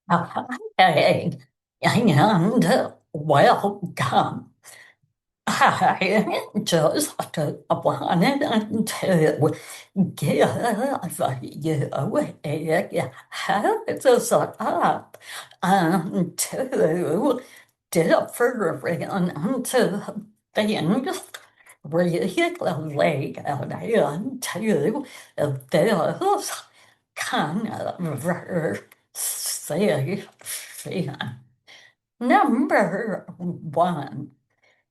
Hey, and welcome. I just wanted to give you a heads up to different things related to this conversation. Number one,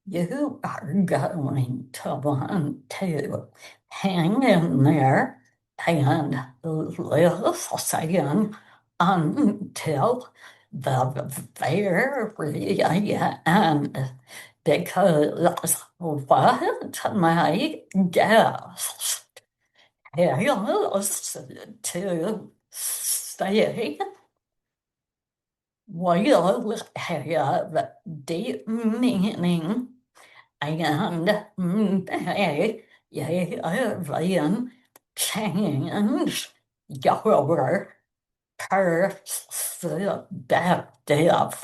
you are going to want to hang in there and listen until the very end. Because what my guest has to say will have deep meaning and may even change your perspective.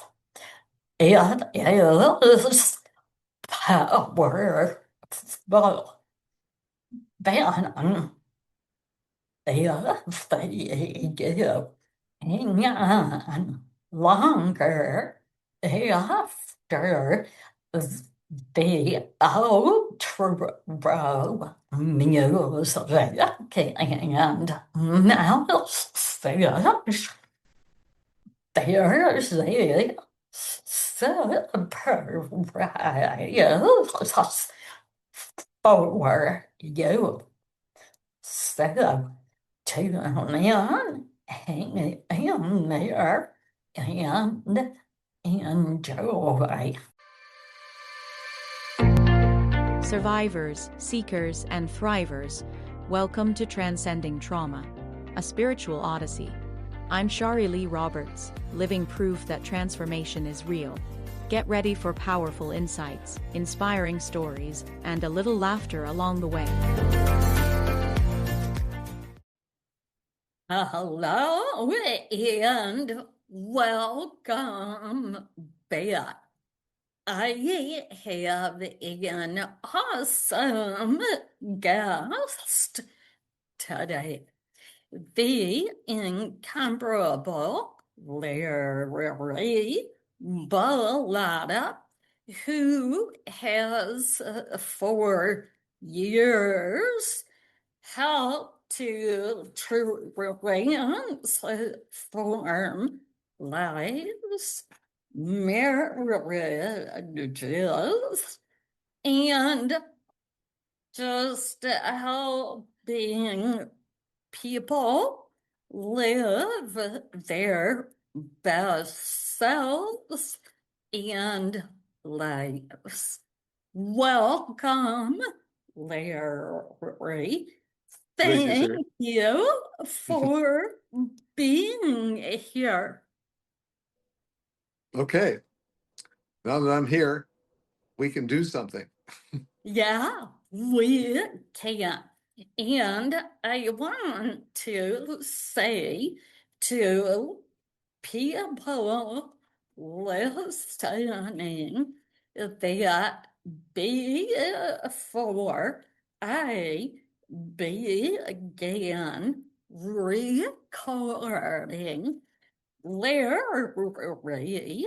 It is powerful. Then if you hang longer after the outro music and message, there's a surprise for you. So tune in, hang in there, and enjoy. Survivors, seekers, and thrivers, welcome to Transcending Trauma, a spiritual odyssey. I'm Shari Lee Roberts, living proof that transformation is real. Get ready for powerful insights, inspiring stories, and a little laughter along the way. Hello and welcome back. I have an awesome guest today. The incomparable Larry Bilotta, who has for years helped to transform lives, marriages, and just helping people live their best selves and lives. Welcome, Larry. Thank you for being here. Okay. Now that I'm here, we can do something. Yeah, we can. And I want to say to people listening that before I began recording, Larry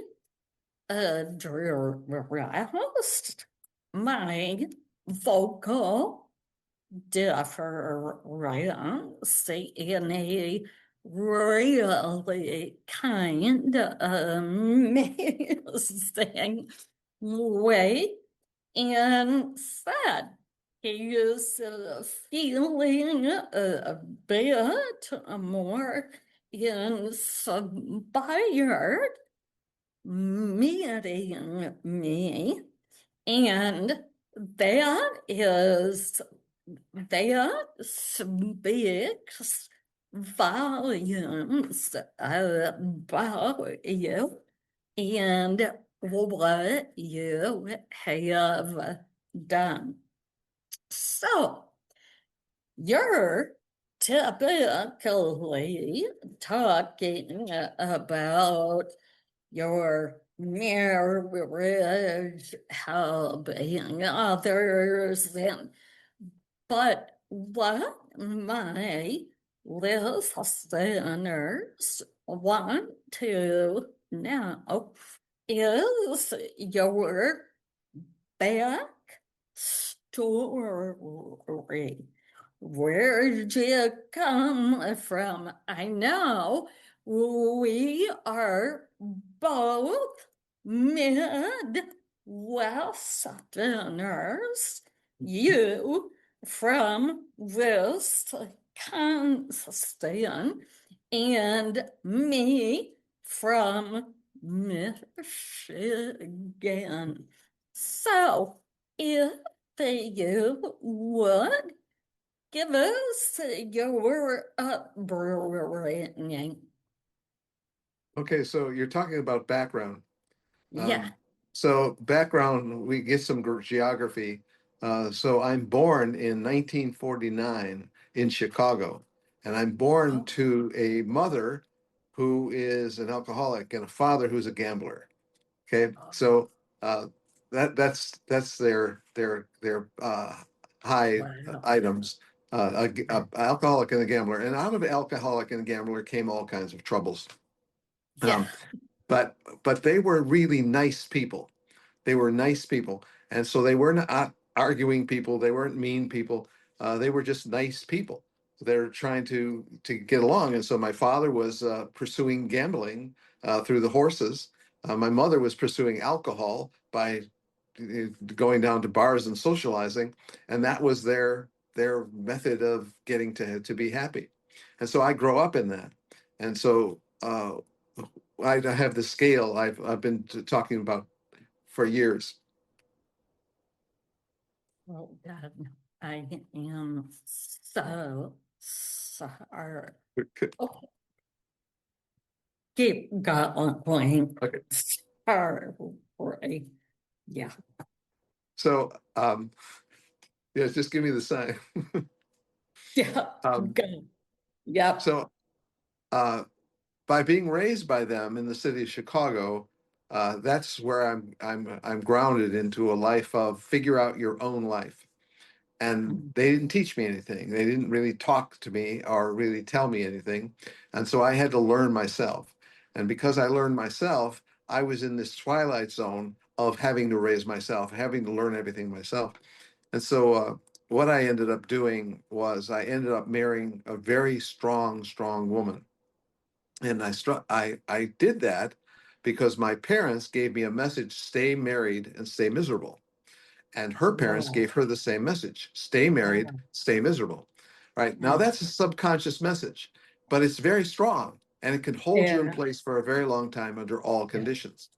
addressed my vocal difference in a really kind of amazing way and said he's feeling a bit more inspired meeting me, and that speaks volumes about you and what you have done. So you're typically talking about your marriage, helping others, and but what my listeners want to know is your back story. Where'd you come from? I know we are both Midwesterners. You from Wisconsin and me from Michigan. So, if you would give us your upbringing. Okay, so you're talking about background. Yeah. So background, we get some geography. So I'm born in 1949 in Chicago, and I'm born Oh, to a mother who is an alcoholic and a father who's a gambler. Okay, so uh, that's their high wow. items. Alcoholic and a gambler, and out of alcoholic and a gambler came all kinds of troubles. Yeah. Um, but they were really nice people. They were nice people, and so they were not arguing people. They weren't mean people. They were just nice people. They're trying to get along. And so my father was pursuing gambling through the horses. My mother was pursuing alcohol by going down to bars and socializing, and that was their method of getting to be happy. And so I grow up in that. And so I have the scale I've been talking about for years. Well done. I am so sorry. Oh, keep going. Okay. Sorry. Yeah. So yeah, just give me the sign. Yeah. Um, Good. Yep. so uh, by being raised by them in the city of Chicago, that's where I'm grounded into a life of figure out your own life. And they didn't teach me anything. They didn't really talk to me or really tell me anything. And so I had to learn myself. And because I learned myself, I was in this twilight zone of having to raise myself, having to learn everything myself. And so what I ended up doing was I ended up marrying a very strong woman. And I did that because my parents gave me a message, stay married and stay miserable. And her parents Wow. gave her the same message, stay married, Wow. stay miserable. Right now, Mm. that's a subconscious message, but it's very strong and it can hold you in Yeah. place for a very long time under all Yeah. conditions.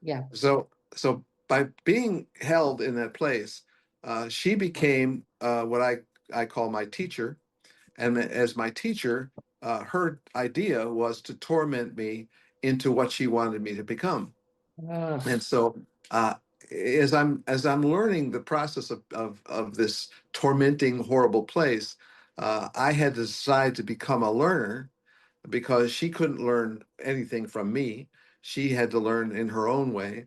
Yeah. So by being held in that place, she became what I call my teacher. And as my teacher, her idea was to torment me into what she wanted me to become. Ugh. And so uh, as I'm learning the process of this tormenting, horrible place, I had to decide to become a learner because she couldn't learn anything from me. She had to learn in her own way,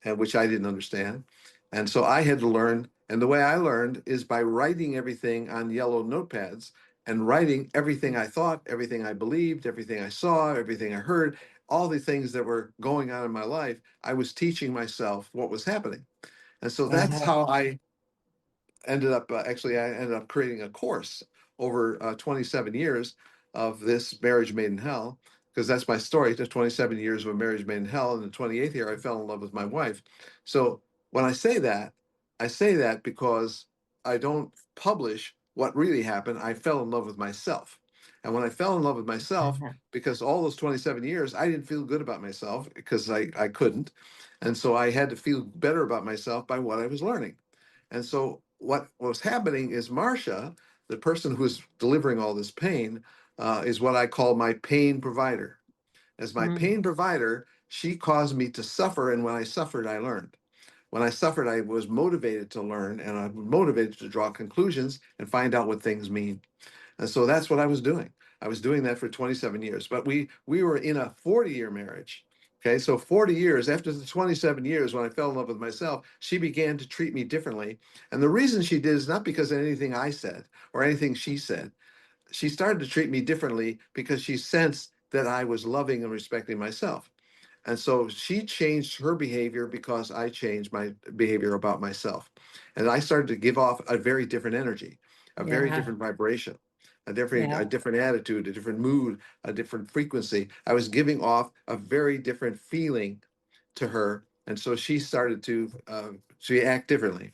and which I didn't understand. And so I had to learn. And the way I learned is by writing everything on yellow notepads and writing everything I thought, everything I believed, everything I saw, everything I heard, all the things that were going on in my life. I was teaching myself what was happening. And so that's Uh-huh. how I ended up creating a course over 27 years of this marriage made in hell, because that's my story. Just 27 years of a marriage made in hell. And the 28th year, I fell in love with my wife. So when I say that because I don't publish what really happened. I fell in love with myself. And when I fell in love with myself, Uh-huh. because all those 27 years, I didn't feel good about myself because I couldn't. And so I had to feel better about myself by what I was learning. And so what was happening is Marcia, the person who's delivering all this pain, is what I call my pain provider. As my Mm. pain provider, she caused me to suffer, and when I suffered, I learned. When I suffered, I was motivated to learn, and I'm motivated to draw conclusions and find out what things mean. And so that's what I was doing. I was doing that for 27 years. But we were in a 40-year marriage. Okay, so 40 years after the 27 years, when I fell in love with myself, she began to treat me differently. And the reason she did is not because of anything I said or anything she said. She started to treat me differently because she sensed that I was loving and respecting myself. And so she changed her behavior because I changed my behavior about myself. And I started to give off a very different energy, a very Yeah. different vibration, Yeah. a different attitude, a different mood, a different frequency. I was giving off a very different feeling to her. And so she started to act differently.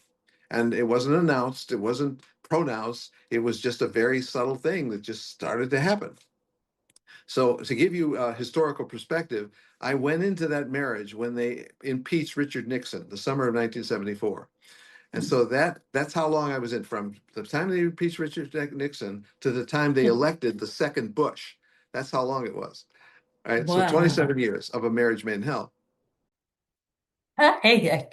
And it wasn't announced, it wasn't pronounced, it was just a very subtle thing that just started to happen. So to give you a historical perspective, I went into that marriage when they impeached Richard Nixon, the summer of 1974. And so that's how long I was in, from the time they impeached Richard Nixon to the time they elected the second Bush. That's how long it was. All right. So Wow. 27 years of a marriage made in hell. Hey,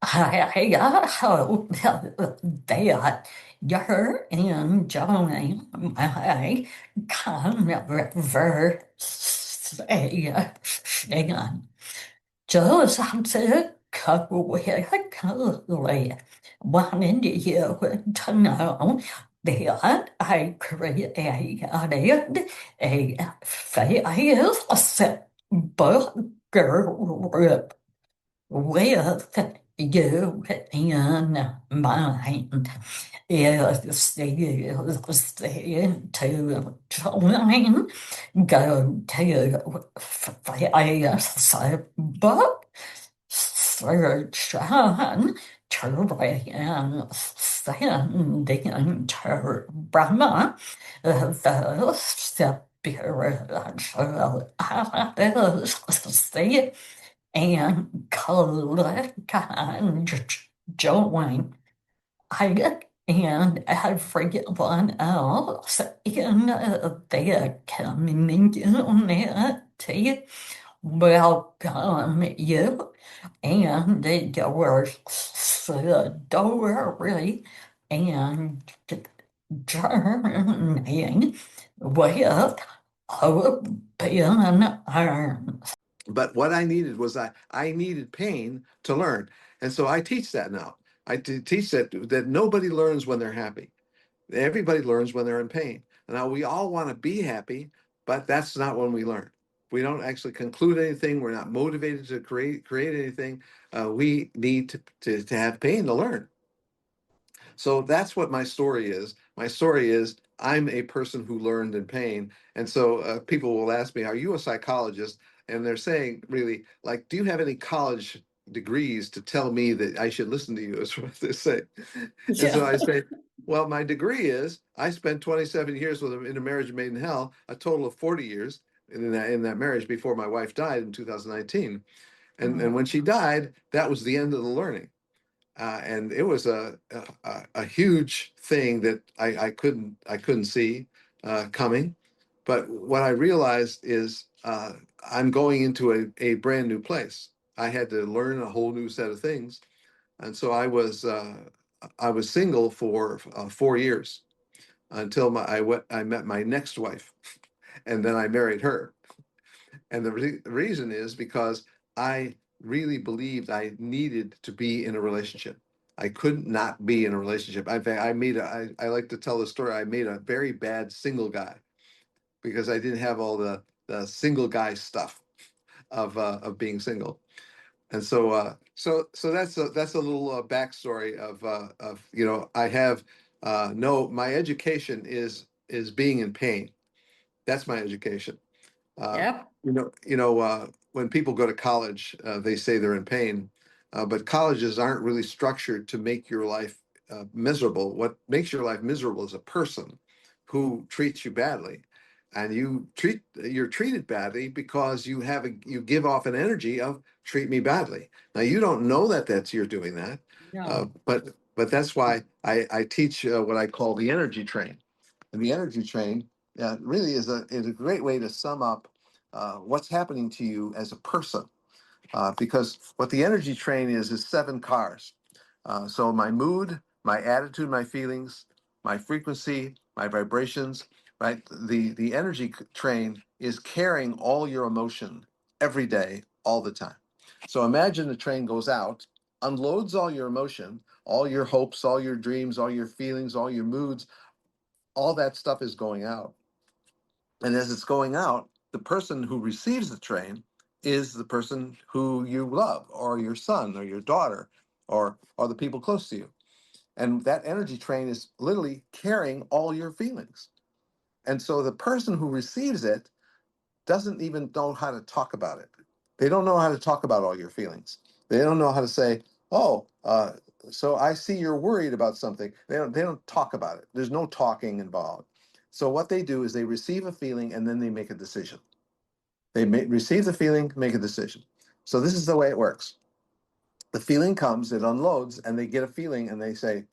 I hope that you're enjoying my conversation. Just quickly wanted you to know that I created a Facebook group with you in mind. If you see to join, go to Facebook, search on transcending Brahma, the spiritual artist, and click on join. I and everyone else in the community welcome you and your story and journeying with open arms. But what I needed was I needed pain to learn. And so I teach that now. Teach that nobody learns when they're happy. Everybody learns when they're in pain. Now we all want to be happy, but that's not when we learn. We don't actually conclude anything. We're not motivated to create anything. We need to have pain to learn. So that's what my story is. My story is I'm a person who learned in pain. And so people will ask me, are you a psychologist? And they're saying, really, like, do you have any college degrees to tell me that I should listen to you, is what they say. And so Yeah. I say, well, my degree is I spent 27 years with him in a marriage made in hell, a total of 40 years in that marriage before my wife died in 2019. And when she died, that was the end of the learning. And it was a huge thing that I couldn't see coming. But what I realized is I'm going into a brand new place. I had to learn a whole new set of things, and so I was single for 4 years until I met my next wife, and then I married her. And the reason is because I really believed I needed to be in a relationship. I couldn't not be in a relationship. In fact, I like to tell the story. I made a very bad single guy because I didn't have all the single guy stuff of being single. And so that's a little backstory of I have no, my education is being in pain. That's my education. Uh, Yep. when people go to college, they say they're in pain, but colleges aren't really structured to make your life miserable. What makes your life miserable is a person who treats you badly, and you're treated badly because you give off an energy of treat me badly. Now you don't know that you're doing that, No. but that's why I teach what I call the energy train. And the energy train really is a great way to sum up what's happening to you as a person. Because what the energy train is 7 cars. So my mood, my attitude, my feelings, my frequency, my vibrations, right? The energy train is carrying all your emotion every day, all the time. So imagine the train goes out, unloads all your emotion, all your hopes, all your dreams, all your feelings, all your moods, all that stuff is going out. And as it's going out, the person who receives the train is the person who you love, or your son, or your daughter, or the people close to you. And that energy train is literally carrying all your feelings. And so the person who receives it doesn't even know how to talk about it. They don't know how to talk about all your feelings. They don't know how to say, "Oh, so I see you're worried about something." They don't talk about it. There's no talking involved. So what they do is they receive a feeling and then they make a decision. They receive the feeling, make a decision. So this is the way it works. The feeling comes, it unloads, and they get a feeling and they say,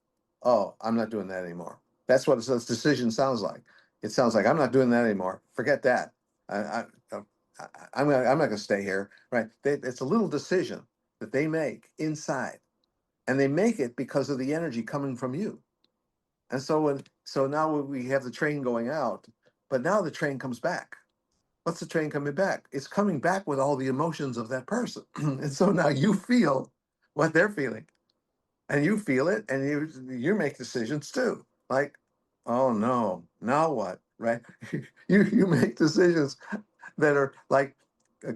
"Oh, I'm not doing that anymore." That's what this decision sounds like. It sounds like, "I'm not doing that anymore. Forget that. I, I, I'm not going to stay here." Right? It's a little decision that they make inside, and they make it because of the energy coming from you. And so now we have the train going out, but now the train comes back. What's the train coming back? It's coming back with all the emotions of that person. And so now you feel what they're feeling, and you feel it, and you make decisions too. Like, "Oh no, now what?" Right? You make decisions that are like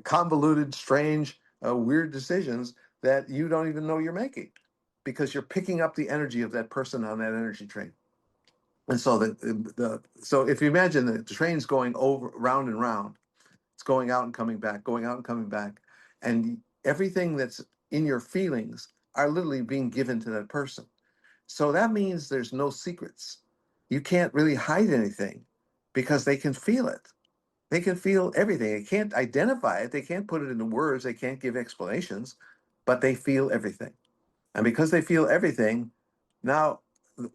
convoluted, strange, weird decisions that you don't even know you're making, because you're picking up the energy of that person on that energy train. And so so if you imagine the train's going over round and round, it's going out and coming back, going out and coming back. And everything that's in your feelings are literally being given to that person. So that means there's no secrets. You can't really hide anything because they can feel it. They can feel everything. They can't identify it. They can't put it into words. They can't give explanations, but they feel everything. And because they feel everything, now,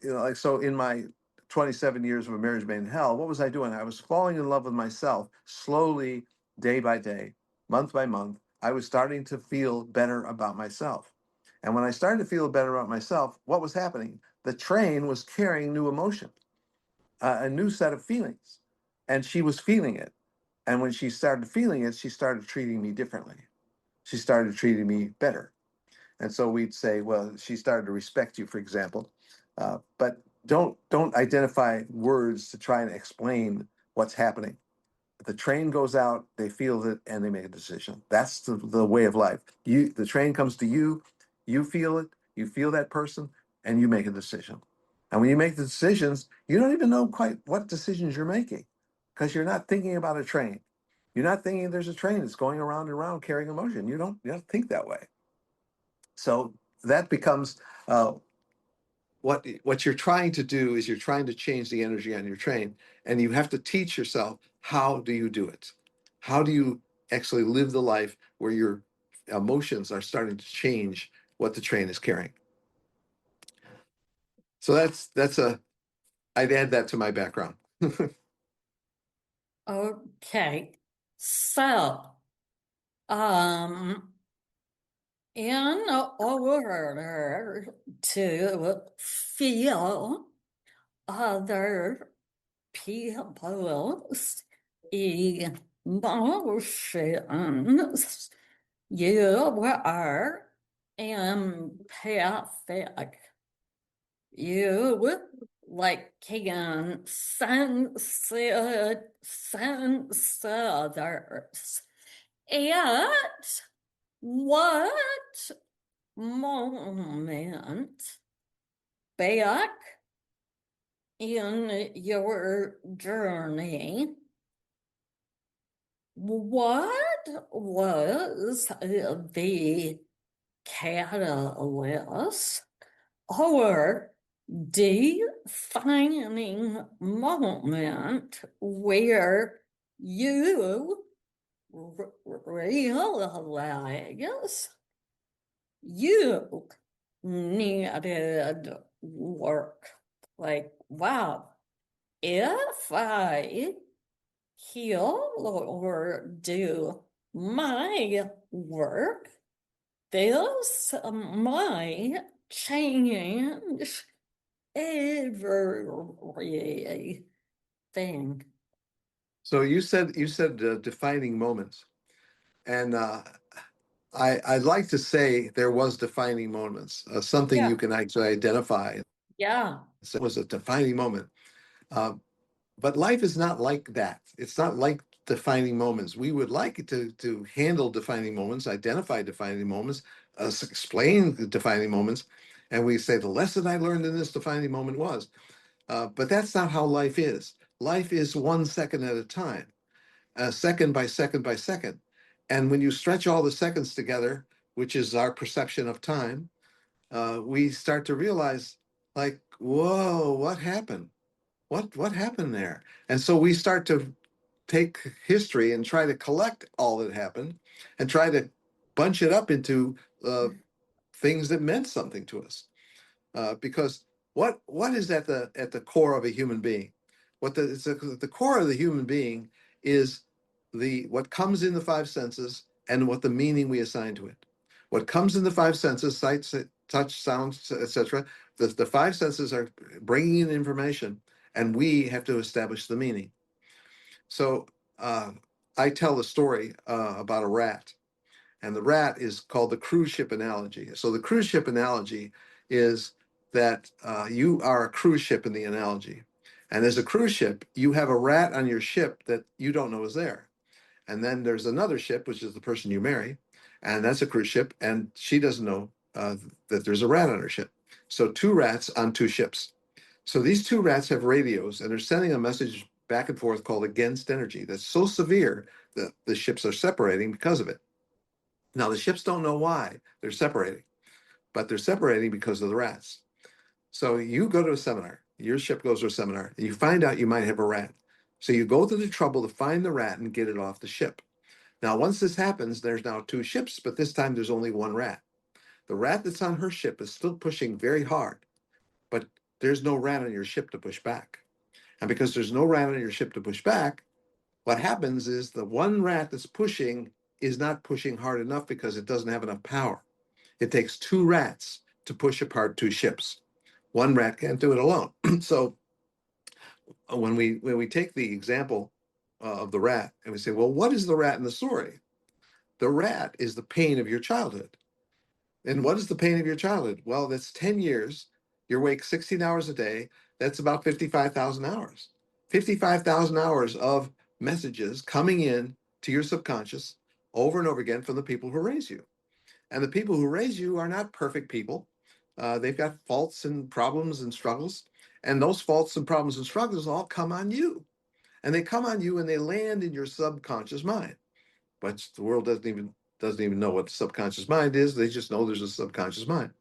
like, so in my 27 years of a marriage made in hell, what was I doing? I was falling in love with myself slowly, day by day, month by month. I was starting to feel better about myself. And when I started to feel better about myself, what was happening? The train was carrying new emotion, a new set of feelings. And she was feeling it. And when she started feeling it, she started treating me differently. She started treating me better. And so we'd say, well, she started to respect you, for example. But don't identify words to try and explain what's happening. The train goes out, they feel it, and they make a decision. That's the way of life. The train comes to you, you feel it, you feel that person, and you make a decision. And when you make the decisions, you don't even know quite what decisions you're making, because you're not thinking about a train. You're not thinking there's a train that's going around and around carrying emotion. You don't think that way. So that becomes what you're trying to do is you're trying to change the energy on your train, and you have to teach yourself, how do you do it? How do you actually live the life where your emotions are starting to change what the train is carrying? So I'd add that to my background. Okay. So, um, in order to feel other people's emotions, you are empathic. You can sense others. At what moment back in your journey, what was the catalyst or defining moment where you realize you needed work? Like, wow, if I heal or do my work, this might change everything. So you said defining moments, and I'd like to say there was defining moments, something Yeah, you can actually identify. yeah. So it was a defining moment. Uh, but life is not like that. It's not like defining moments. We would like it to handle defining moments, identify defining moments, explain the defining moments, and we say the lesson I learned in this defining moment was. But that's not how life is. Life is 1 second at a time, second by second by second. And when you stretch all the seconds together, which is our perception of time, we start to realize, like, whoa, what happened? What happened there? And so we start to take history and try to collect all that happened and try to bunch it up into things that meant something to us. Because what is at the core of a human being? The core of the human being is the what comes in the five senses and what the meaning we assign to it. What comes in the five senses, sight, touch, sound, etc. The five senses are bringing in information, and we have to establish the meaning. So I tell a story about a rat, and the rat is called the cruise ship analogy. So the cruise ship analogy is that you are a cruise ship in the analogy. And as a cruise ship, you have a rat on your ship that you don't know is there. And then there's another ship, which is the person you marry, and that's a cruise ship, and she doesn't know that there's a rat on her ship. So two rats on two ships. So these two rats have radios, and they're sending a message back and forth called against energy that's so severe that the ships are separating because of it. Now, the ships don't know why they're separating, but they're separating because of the rats. So you go to a seminar, your ship goes to a seminar, and you find out you might have a rat. So you go to the trouble to find the rat and get it off the ship. Now, once this happens, there's now two ships, but this time there's only one rat. The rat that's on her ship is still pushing very hard, but there's no rat on your ship to push back. And because there's no rat on your ship to push back, what happens is the one rat that's pushing is not pushing hard enough because it doesn't have enough power. It takes two rats to push apart two ships. One rat can't do it alone. So when we take the example of the rat and we say, well, what is the rat in the story? The rat is the pain of your childhood. And what is the pain of your childhood? Well, that's 10 years. You're awake 16 hours a day. That's about 55,000 hours. 55,000 hours of messages coming in to your subconscious over and over again from the people who raise you. And the people who raise you are not perfect people. They've got faults and problems and struggles. And those faults and problems and struggles all come on you. And they come on you and they land in your subconscious mind. But the world doesn't even know what the subconscious mind is. They just know there's a subconscious mind.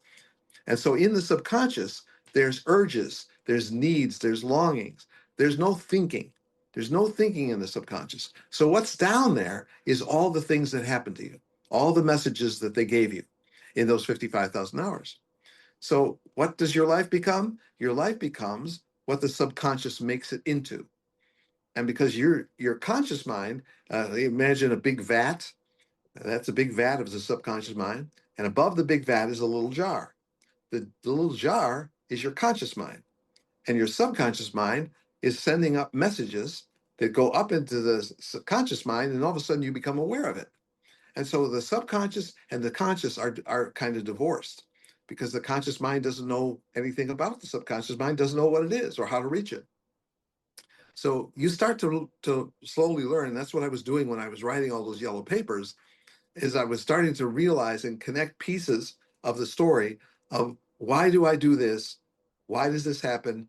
And so in the subconscious, there's urges, there's needs, there's longings. There's no thinking. There's no thinking in the subconscious. So what's down there is all the things that happened to you, all the messages that they gave you in those 55,000 hours. So what does your life become? Your life becomes what the subconscious makes it into. And because your conscious mind, imagine a big vat. That's a big vat of the subconscious mind. And above the big vat is a little jar. The little jar is your conscious mind. And your subconscious mind is sending up messages that go up into the conscious mind, and all of a sudden you become aware of it. And so the subconscious and the conscious are kind of divorced because the conscious mind doesn't know anything about the subconscious mind, doesn't know what it is or how to reach it. So you start to slowly learn. And that's what I was doing when I was writing all those yellow papers, is I was starting to realize and connect pieces of the story of why do I do this? Why does this happen?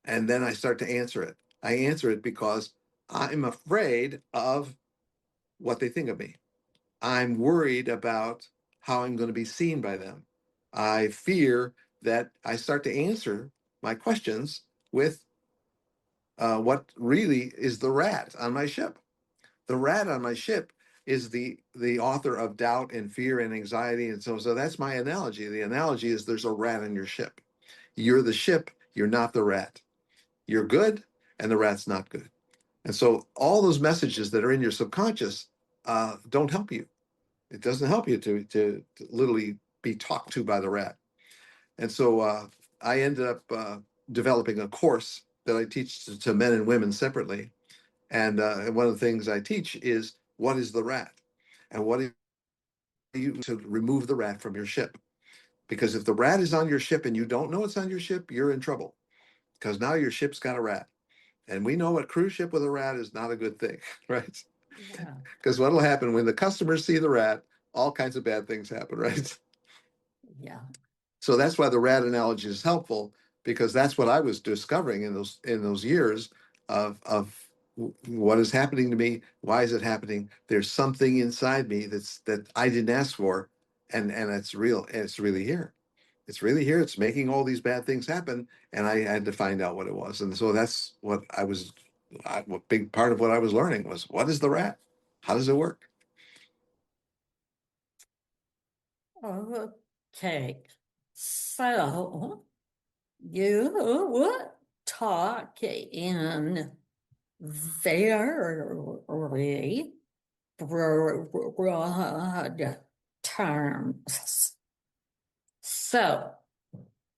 And then I start to answer it. I answer it because I'm afraid of what they think of me. I'm worried about how I'm going to be seen by them. I fear that I start to answer my questions with what really is the rat on my ship. The rat on my ship is the author of doubt and fear and anxiety. And so that's my analogy. The analogy is there's a rat on your ship. You're the ship, you're not the rat. You're good, and the rat's not good. And so all those messages that are in your subconscious don't help you. It doesn't help you to literally be talked to by the rat. And so I ended up developing a course that I teach to men and women separately. And one of the things I teach is what is the rat, and what do you to remove the rat from your ship? Because if the rat is on your ship and you don't know it's on your ship, you're in trouble, because now your ship's got a rat. And we know a cruise ship with a rat is not a good thing, right? Yeah. Because what'll happen when the customers see the rat, all kinds of bad things happen, right? Yeah. So that's why the rat analogy is helpful, because that's what I was discovering in those years of what is happening to me. Why is it happening? There's something inside me that I didn't ask for, and it's real. And it's really here. It's really here. It's making all these bad things happen, and I had to find out what it was. And so that's what I was. A big part of what I was learning was, what is the rat? How does it work? Okay. So you talk in very broad terms. So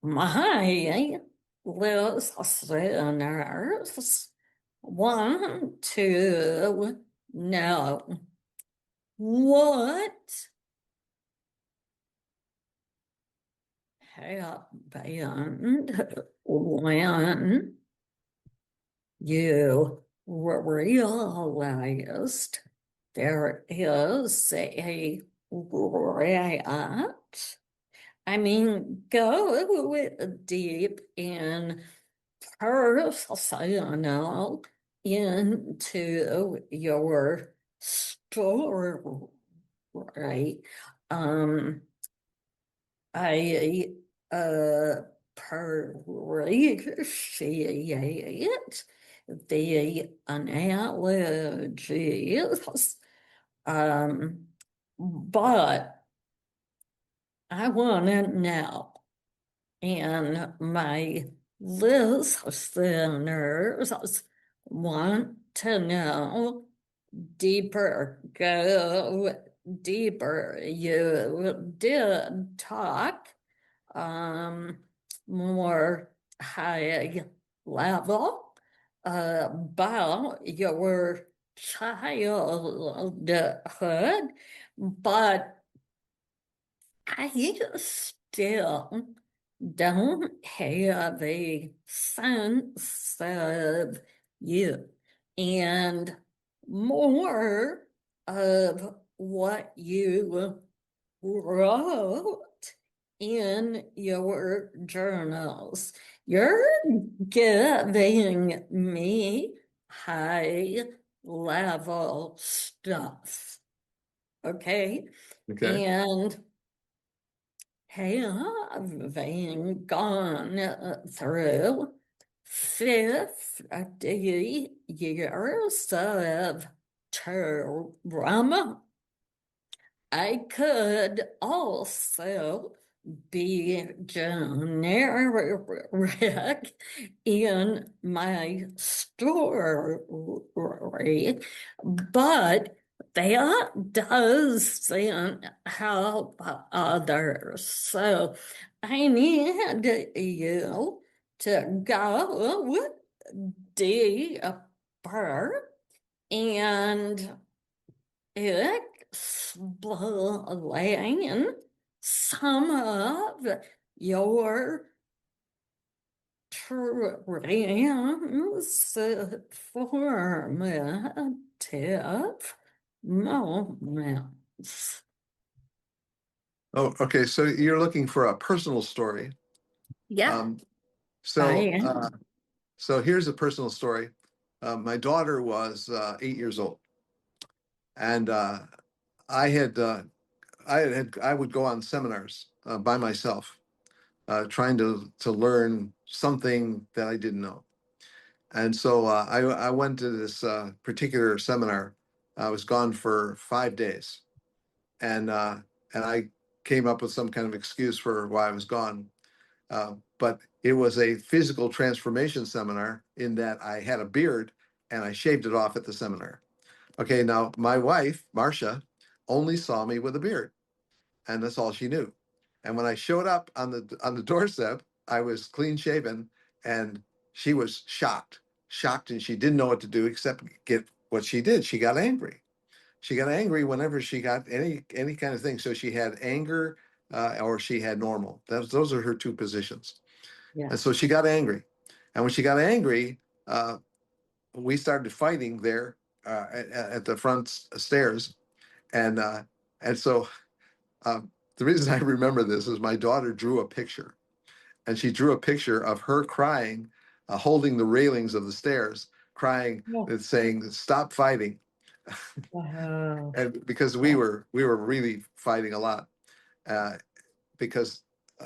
my listeners want to know what happened when you realized there is a rat. I mean, go deep in personal into your story. I appreciate the analogies, but I want to know, and my listeners want to know deeper, go deeper. You did talk more high level about your childhood, but I still don't have a sense of you, and more of what you wrote in your journals. You're giving me high level stuff, okay? Okay. And having gone through 50 years of trauma, I could also be generic in my story, but that doesn't help others. So I need you to go deeper and explain some of your transformative moments. Oh, okay. So you're looking for a personal story. Yeah, Um, I so, am. so here's a personal story. My daughter was 8 years old, and I would go on seminars by myself, trying to learn something that I didn't know. And so I went to this particular seminar. I was gone for 5 days, and I came up with some kind of excuse for why I was gone. But it was a physical transformation seminar in that I had a beard and I shaved it off at the seminar. Okay, now my wife, Marcia, only saw me with a beard, and that's all she knew. And when I showed up on the doorstep, I was clean shaven and she was shocked, and she didn't know what to do except get what she did. She got angry. She got angry whenever she got any kind of thing. So she had anger, or she had normal. Those are her two positions. Yeah. And so she got angry. And when she got angry, we started fighting there at the front stairs. And so the reason I remember this is my daughter drew a picture, and she drew a picture of her crying, holding the railings of the stairs, crying Yeah. and saying, "Stop fighting," Wow. and because we were really fighting a lot. Uh, because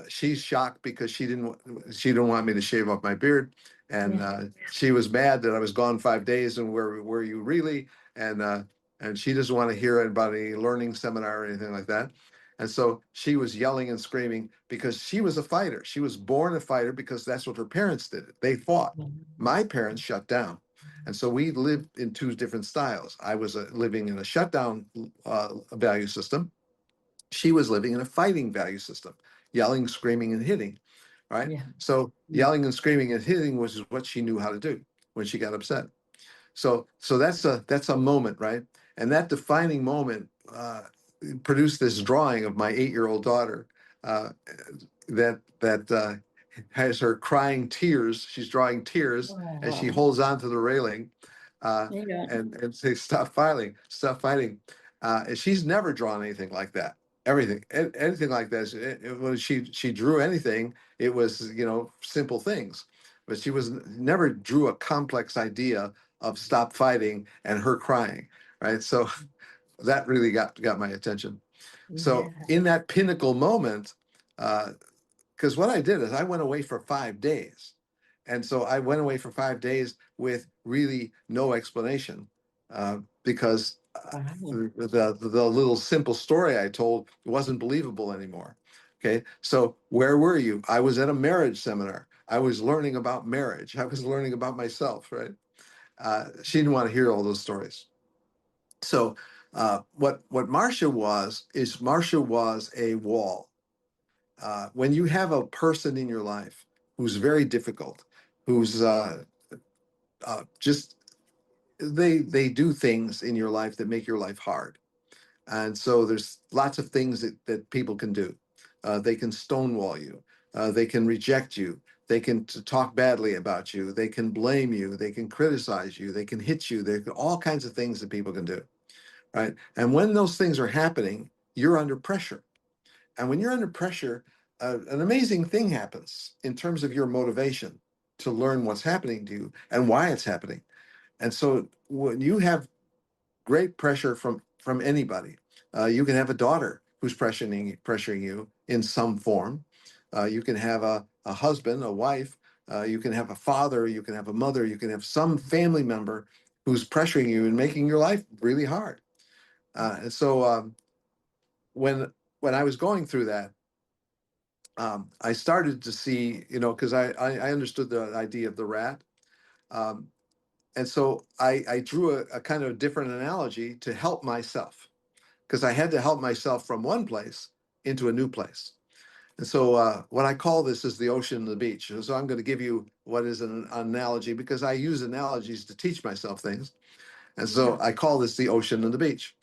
she's shocked because she didn't want me to shave off my beard, and Yeah. she was mad that I was gone 5 days, and where were you really? And she doesn't want to hear about any learning seminar or anything like that. And so she was yelling and screaming because she was a fighter. She was born a fighter because that's what her parents did. They fought. My parents shut down. And so we lived in two different styles. I was living in a shutdown value system. She was living in a fighting value system, yelling, screaming, and hitting. Right. Yeah. So yelling and screaming and hitting was what she knew how to do when she got upset. So that's a moment, right? And that defining moment produced this drawing of my 8-year-old daughter uh, that has her crying tears. She's drawing tears as she Wow. holds on to the railing, Yeah. and say, "Stop fighting, stop fighting." And she's never drawn anything like that. Anything like that. When she drew anything, it was simple things, but she was never drew a complex idea of stop fighting and her crying, right? So that really got my attention. So Yeah. in that pinnacle moment, because what I did is I went away for 5 days. And so I went away for 5 days with really no explanation, because Wow. the little simple story I told wasn't believable anymore. Okay, so where were you? I was at a marriage seminar. I was learning about marriage. I was learning about myself, right? She didn't want to hear all those stories. So what Marcia was is Marcia was a wall. When you have a person in your life who's very difficult, who's just they do things in your life that make your life hard, and so there's lots of things that people can do. They can stonewall you. They can reject you. They can talk badly about you. They can blame you. They can criticize you. They can hit you. There are all kinds of things that people can do, right? And when those things are happening, you're under pressure. And when you're under pressure, an amazing thing happens in terms of your motivation to learn what's happening to you and why it's happening. And so when you have great pressure from anybody, you can have a daughter who's pressuring you in some form. You can have a husband, a wife. You can have a father. You can have a mother. You can have some family member who's pressuring you and making your life really hard. And so when I was going through that, I started to see, because I understood the idea of the rat. Um, and so I drew a kind of different analogy to help myself, because I had to help myself from one place into a new place. And so what I call this is the ocean and the beach. And so I'm going to give you what is an analogy, because I use analogies to teach myself things. And so I call this the ocean and the beach.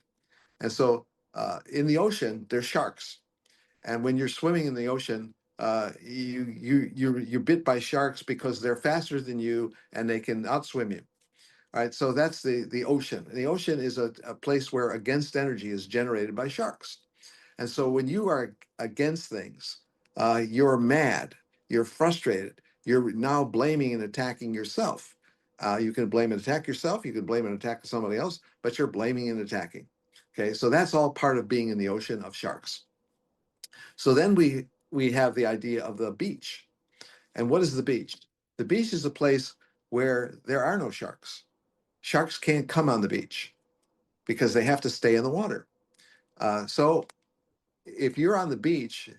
And so in the ocean, there's sharks. And when you're swimming in the ocean, you're bit by sharks because they're faster than you and they can outswim you. All right, so that's the ocean. And the ocean is a place where against energy is generated by sharks. And so when you are against things, you're mad, you're frustrated, you're now blaming and attacking yourself. You can blame and attack yourself, you can blame and attack somebody else, but you're blaming and attacking. Okay, so that's all part of being in the ocean of sharks. So then we have the idea of the beach. And what is the beach? The beach is a place where there are no sharks. Sharks can't come on the beach because they have to stay in the water. So if you're on the beach,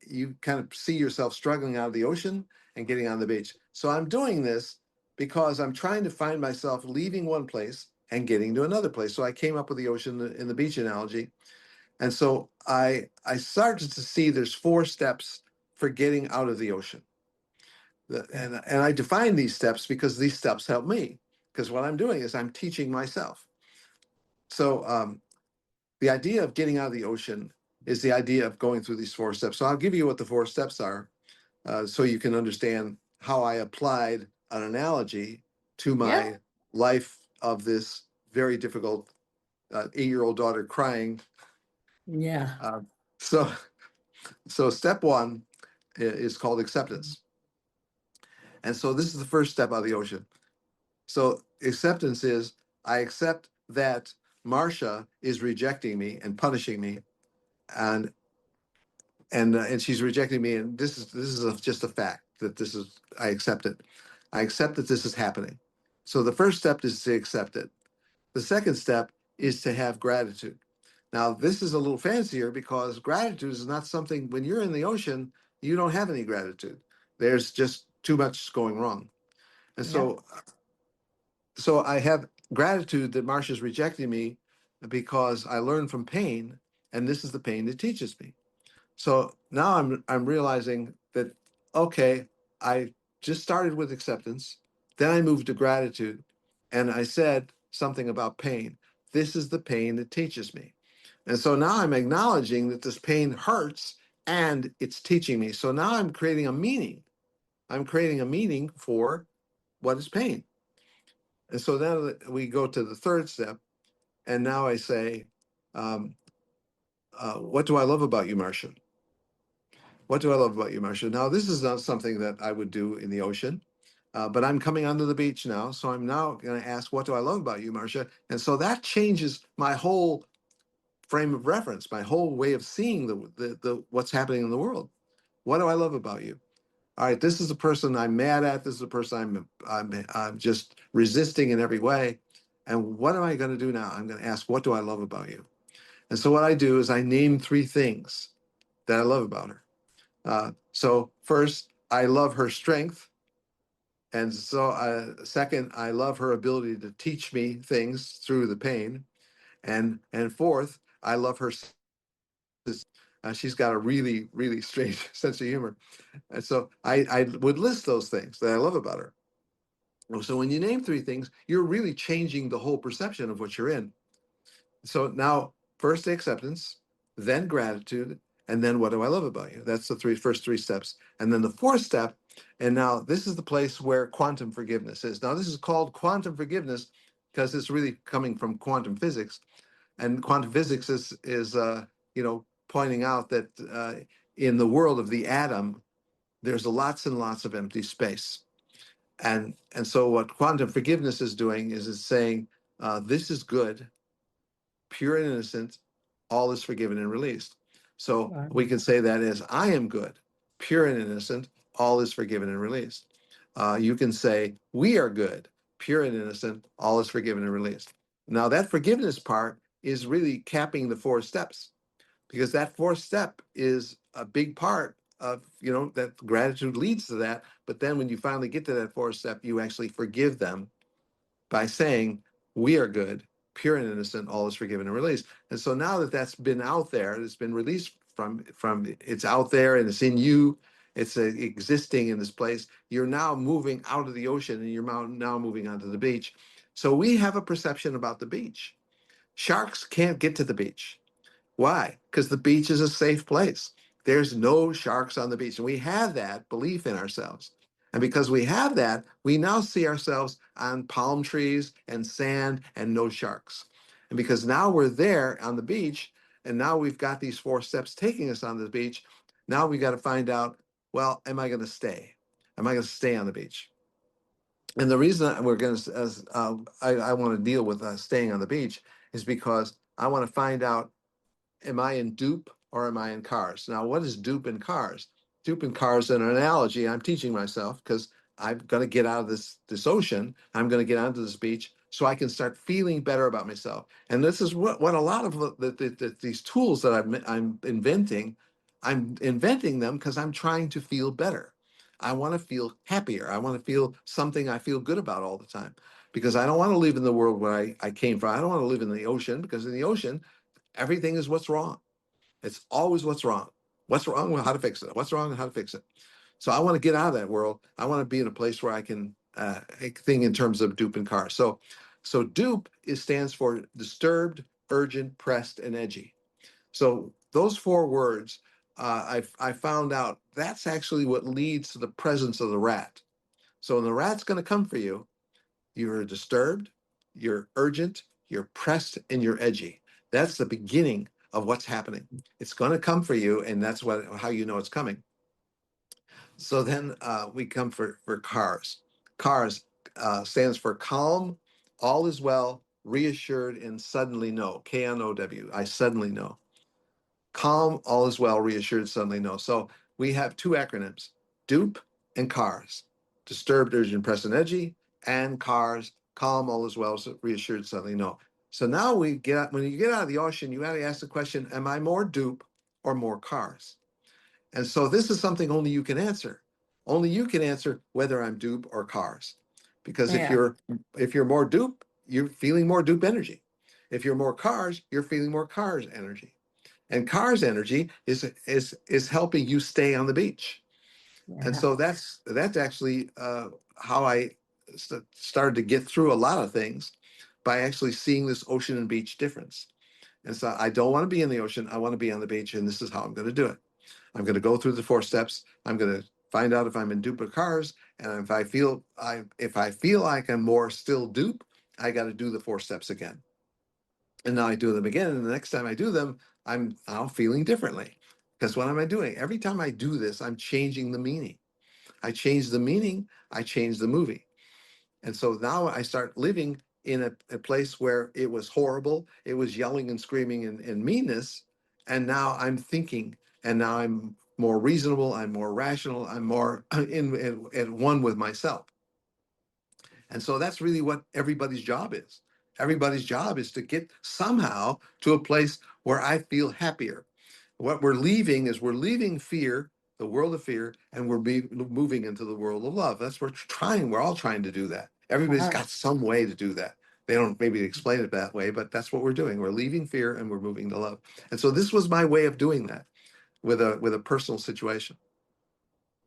you kind of see yourself struggling out of the ocean and getting on the beach. So I'm doing this because I'm trying to find myself leaving one place and getting to another place. So I came up with the ocean in the beach analogy. And so I started to see there's 4 steps for getting out of the ocean. And I define these steps because these steps help me. Because what I'm doing is I'm teaching myself. So the idea of getting out of the ocean is the idea of going through these 4 steps. So I'll give you what the 4 steps are, so you can understand how I applied an analogy to my life of this very difficult 8-year-old daughter crying. Yeah. So step 1 is called acceptance. And so this is the first step out of the ocean. So acceptance is, I accept that Marcia is rejecting me and punishing me, and she's rejecting me, and this is just a fact that this is, I accept it. I accept that this is happening. So the first step is to accept it. The second step is to have gratitude. Now this is a little fancier because gratitude is not something, when you're in the ocean, you don't have any gratitude. There's just too much going wrong. And so I have gratitude that Marcia's rejecting me because I learned from pain, and this is the pain that teaches me. So now I'm realizing that, okay, I just started with acceptance, then I moved to gratitude, and I said something about pain. This is the pain that teaches me. And so now I'm acknowledging that this pain hurts and it's teaching me. So now I'm creating a meaning. I'm creating a meaning for what is pain. And so now we go to the third step, and now I say, what do I love about you, Marcia? What do I love about you, Marcia? Now, this is not something that I would do in the ocean, but I'm coming onto the beach now. So I'm now going to ask, what do I love about you, Marcia? And so that changes my whole frame of reference, my whole way of seeing the what's happening in the world. What do I love about you? All right, this is the person I'm mad at. This is the person I'm just resisting in every way. And what am I going to do now? I'm going to ask, what do I love about you? And so what I do is I name 3 things that I love about her. So first, I love her strength. And so second, I love her ability to teach me things through the pain. And fourth, I love her. She's got a really, really strange sense of humor. And so I would list those things that I love about her. So when you name 3 things, you're really changing the whole perception of what you're in. So now, first acceptance, then gratitude, and then what do I love about you? That's the first 3 steps. And then the 4th step, and now this is the place where quantum forgiveness is. Now this is called quantum forgiveness because it's really coming from quantum physics, and quantum physics is pointing out that in the world of the atom, there's lots and lots of empty space. And so what quantum forgiveness is doing is it's saying, this is good, pure and innocent, all is forgiven and released. So we can say that as, I am good, pure and innocent, all is forgiven and released. You can say, we are good, pure and innocent, all is forgiven and released. Now that forgiveness part is really capping the 4 steps, because that 4th step is a big part of, that gratitude leads to that. But then when you finally get to that 4th step, you actually forgive them by saying, we are good, pure and innocent, all is forgiven and released. And so now that that's been out there, it's been released from it's out there and it's in you, it's existing in this place, you're now moving out of the ocean and you're now moving onto the beach. So we have a perception about the beach. Sharks can't get to the beach. Why? Because the beach is a safe place. There's no sharks on the beach. And we have that belief in ourselves. And because we have that, we now see ourselves on palm trees and sand and no sharks. And because now we're there on the beach, and now we've got these 4 steps taking us on the beach, now we got to find out, well, am I going to stay? Am I going to stay on the beach? And the reason we're going to, I want to deal with staying on the beach is because I want to find out, am I in dupe or am I in cars? Now, what is dupe in cars? Dupe in cars is an analogy I'm teaching myself because I'm going to get out of this ocean. I'm going to get onto this beach so I can start feeling better about myself. And this is what a lot of these tools that I'm inventing them because I'm trying to feel better. I want to feel happier. I want to feel something I feel good about all the time, because I don't want to live in the world where I came from. I don't want to live in the ocean, because in the ocean, everything is what's wrong. It's always what's wrong. What's wrong? Well, how to fix it? What's wrong and how to fix it? So I want to get out of that world. I want to be in a place where I can think in terms of dupe and cars. So dupe stands for disturbed, urgent, pressed, and edgy. So those 4 words, I found out that's actually what leads to the presence of the rat. So when the rat's going to come for you, you're disturbed, you're urgent, you're pressed, and you're edgy. That's the beginning of what's happening. It's going to come for you, and that's how you know it's coming. So then we come for cars. Cars stands for calm, all is well, reassured, and suddenly know. KNOW. I suddenly know. Calm, all is well, reassured, suddenly know. So we have 2 acronyms: dupe and cars. Disturbed, urgent, pressed, and edgy, and cars, calm, all is well, reassured, suddenly know. So now when you get out of the ocean, you got to ask the question, am I more dupe or more cars? And so this is something only you can answer. Only you can answer whether I'm dupe or cars. Because if you're more dupe, you're feeling more dupe energy. If you're more cars, you're feeling more cars energy. And cars energy is helping you stay on the beach. And so that's actually how I started to get through a lot of things, by actually seeing this ocean and beach difference. And so I don't want to be in the ocean. I want to be on the beach, and this is how I'm going to do it. I'm going to go through the 4 steps. I'm going to find out if I'm in dupe or cars, and if I feel like I'm more still dupe, I got to do the 4 steps again. And now I do them again, and the next time I do them, I'm now feeling differently. Because what am I doing? Every time I do this, I'm changing the meaning. I change the meaning, I change the movie. And so now I start living in a place where it was horrible, it was yelling and screaming and meanness, and now I'm thinking, and now I'm more reasonable, I'm more rational, I'm more in one with myself. And so that's really what everybody's job is. Everybody's job is to get somehow to a place where I feel happier. What we're leaving fear, the world of fear, and we're moving into the world of love. That's what we're all trying to do that. Everybody's got some way to do that. They don't maybe explain it that way, but that's what we're doing. We're leaving fear and we're moving to love. And so this was my way of doing that with a personal situation.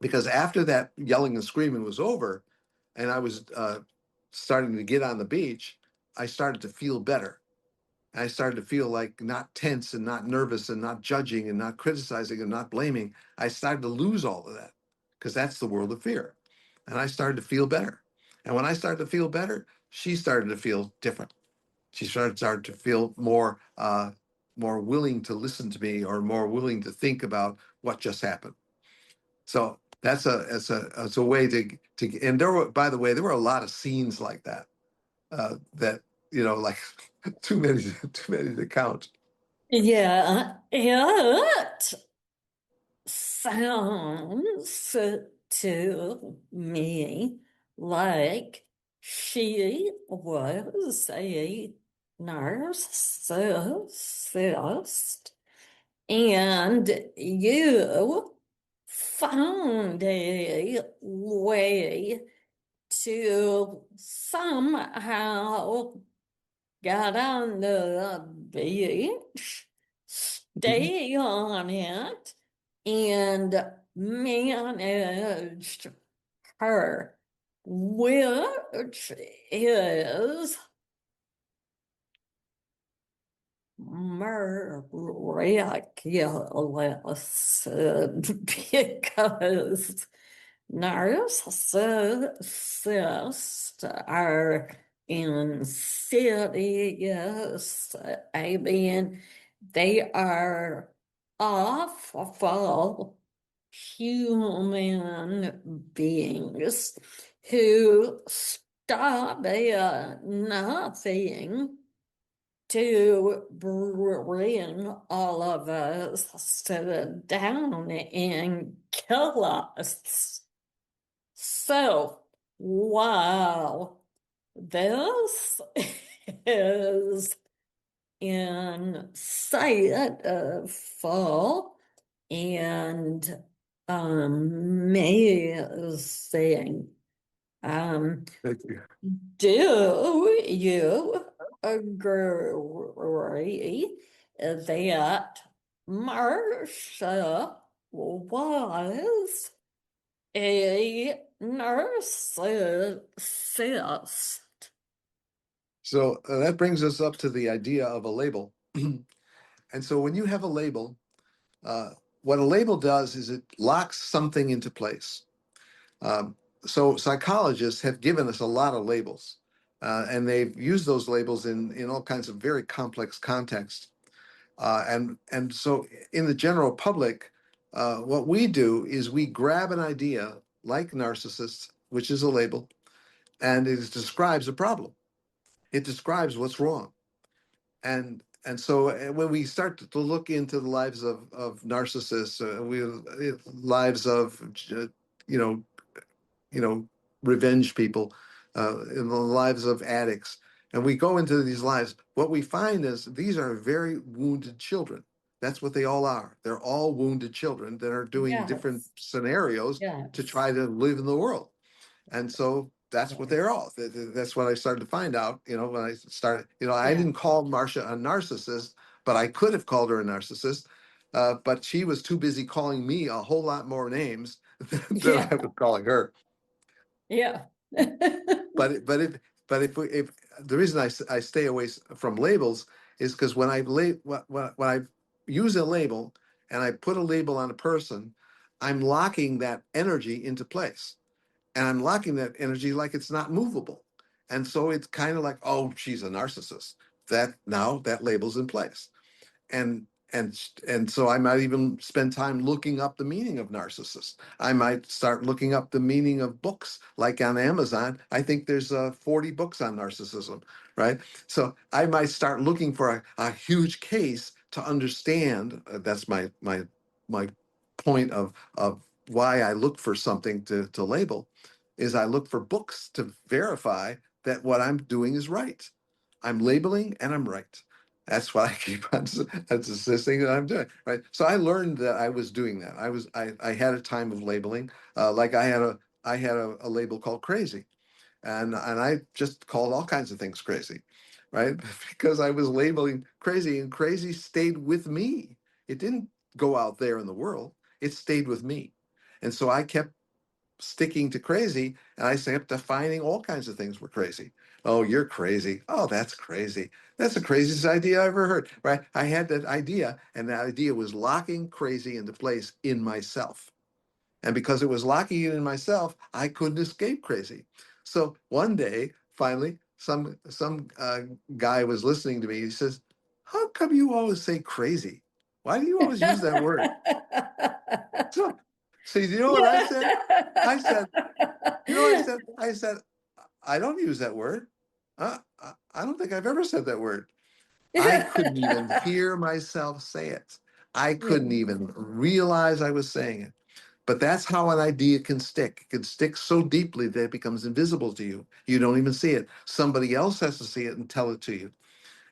Because after that yelling and screaming was over, and I was starting to get on the beach, I started to feel better. I started to feel like not tense and not nervous and not judging and not criticizing and not blaming. I started to lose all of that, because that's the world of fear. And I started to feel better. And when I started to feel better, she started to feel different. She started to feel more willing to listen to me, or more willing to think about what just happened. So that's a way to and by the way, there were a lot of scenes like that that like too many to count. Yeah, it sounds to me like she was a narcissist, and you found a way to somehow get on the beach, stay on it, and managed her, which is miraculous, because narcissists are insidious. I mean, they are awful human beings who stop at nothing to bring all of us down and kill us. So, wow, this is insightful and amazing. Thank you. Do you agree that Marsha was a narcissist. So that brings us up to the idea of a label. And so when you have a label, what a label does is it locks something into place. Um, so psychologists have given us a lot of labels, and they've used those labels in all kinds of very complex contexts. And so in the general public, what we do is we grab an idea like narcissists, which is a label, and it describes a problem. It describes what's wrong. And so when we start to look into the lives of narcissists, lives of you know you know revenge people, in the lives of addicts, and we go into these lives, what we find is these are very wounded children. That's what they all are. They're all wounded children that are doing different Yes. scenarios to Yes. try to live in the world. And so that's what they're Yes. all. That's what I started to find out, when I started, I Yeah. didn't call Marcia a narcissist, but I could have called her a narcissist. But she was too busy calling me a whole lot more names than I Yeah. was calling her. Yeah. But if the reason I stay away from labels is because when I use a label and I put a label on a person, I'm locking that energy into place, and I'm locking that energy like it's not movable. And so it's kind of like, oh, she's a narcissist. That now that label's in place. And and so I might even spend time looking up the meaning of narcissist. I might start looking up the meaning of books, like on Amazon. I think there's 40 books on narcissism, right? So I might start looking for a huge case to understand. That's my point of why I look for something to label, is I look for books to verify that what I'm doing is right. I'm labeling and I'm right. That's what I keep on insisting that I'm doing, right? So I learned that I was doing that. I had a time of labeling, like I had a label called crazy, and I just called all kinds of things crazy, right? Because I was labeling crazy, and crazy stayed with me. It didn't go out there in the world. It stayed with me, and so I kept sticking to crazy, and I kept defining all kinds of things were crazy. Oh, you're crazy. Oh, that's crazy. That's the craziest idea I ever heard, right? I had that idea, and that idea was locking crazy into place in myself. And because it was locking it in myself, I couldn't escape crazy. So one day, finally, some guy was listening to me. He says, "How come you always say crazy? Why do you always use that word?" So, so you know what I said? I said, you know what I said? I said, I don't use that word. I don't think I've ever said that word. I couldn't even hear myself say it. I couldn't even realize I was saying it. But that's how an idea can stick. It can stick so deeply that it becomes invisible to you. You don't even see it. Somebody else has to see it and tell it to you.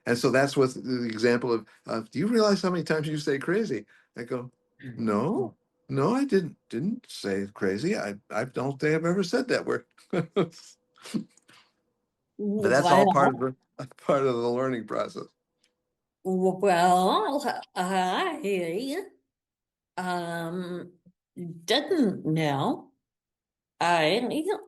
And so that's what the example of do you realize how many times you say crazy? I go, no, no, I didn't say crazy. I don't think I've ever said that word. But that's all part of Well, the learning process. I um didn't know I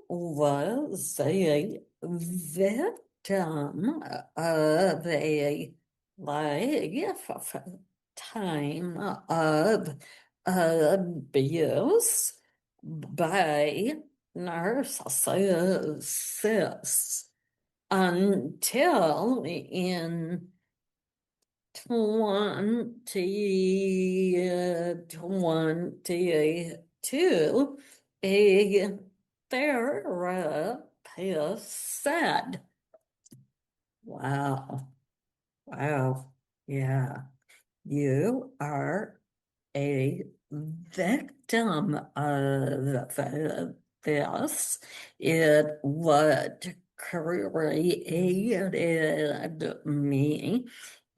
was a victim of a lifetime of abuse by narcissists until in 2022, a therapist said, wow, wow, yeah, you are a victim of this. It what created me.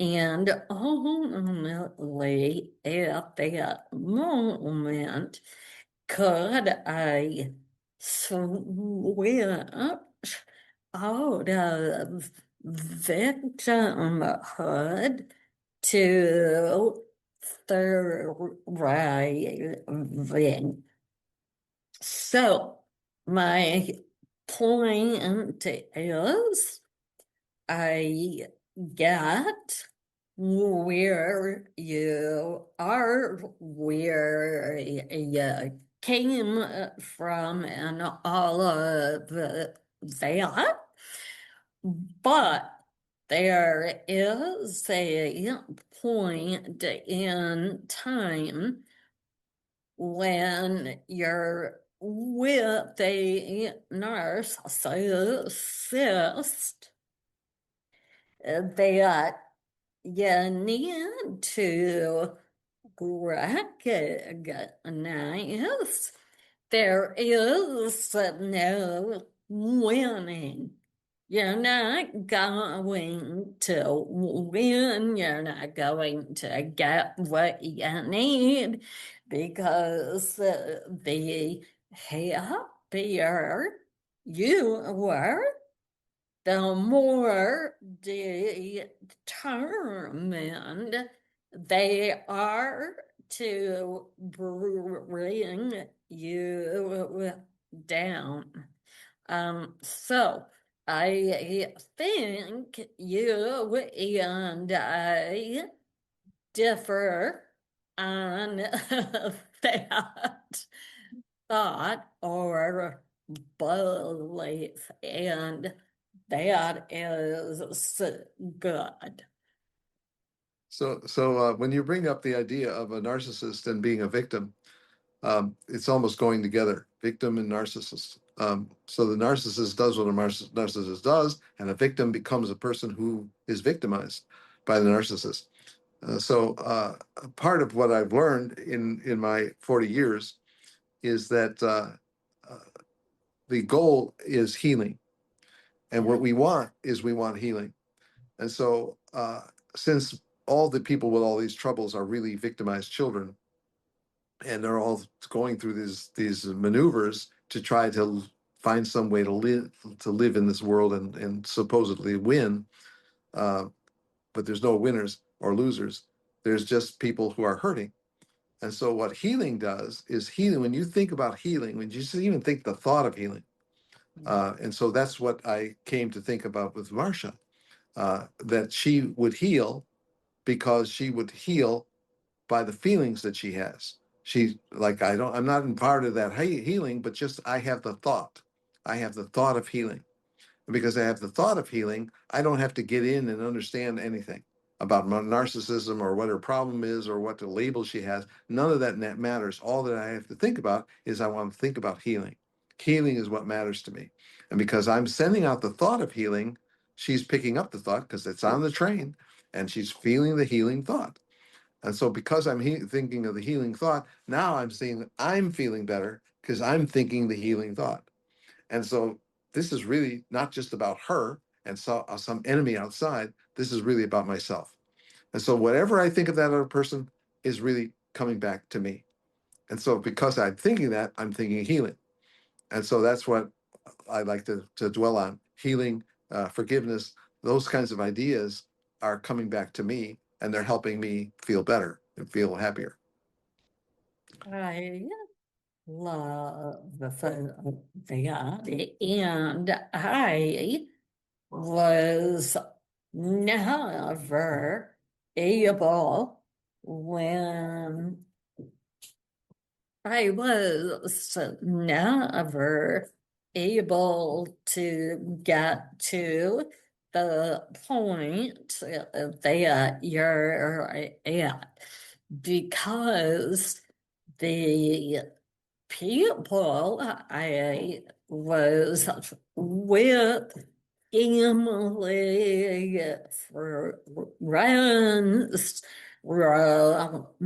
And only at that moment could I switch out of victimhood to thriving. So my point is I get where you are, where you came from, and all of that. But there is a point in time when you're with a narcissist that you need to recognize there is no winning. You're not going to win. You're not going to get what you need because the happier you were, the more determined they are to bring you down. So I think you and I differ on that thought or belief, and that is good. So when you bring up the idea of a narcissist and being a victim, it's almost going together, victim and narcissist. So the narcissist does what a narcissist does, and a victim becomes a person who is victimized by the narcissist. So part of what I've learned in my 40 years is that uh, the goal is healing, and what we want is we want healing. And so since all the people with all these troubles are really victimized children, and they're all going through these maneuvers to try to find some way to live in this world and supposedly win, uh, but there's no winners or losers. There's just people who are hurting. And so what healing does is healing. When you think about healing, when you just even think the thought of healing, and so that's what I came to think about with Marsha, that she would heal because she would heal by the feelings that she has. She like I'm not in part of that healing, but just I have the thought. I have the thought of healing. And because I have the thought of healing, I don't have to get in and understand anything about narcissism or what her problem is or what the label she has. None of that matters. All that I have to think about is I want to think about healing. Healing is what matters to me. And because I'm sending out the thought of healing, she's picking up the thought because it's on the train and she's feeling the healing thought. And so, because I'm thinking of the healing thought, now I'm saying that I'm feeling better because I'm thinking the healing thought. And so, this is really not just about her and some enemy outside. This is really about myself. And so, whatever I think of that other person is really coming back to me. And so, because I'm thinking that, I'm thinking healing. And so, that's what I like to dwell on healing, forgiveness, those kinds of ideas are coming back to me and they're helping me feel better and feel happier. I love that, and I was never able when I was never able to get to the point that you're at because the people I was with, family, friends, romantic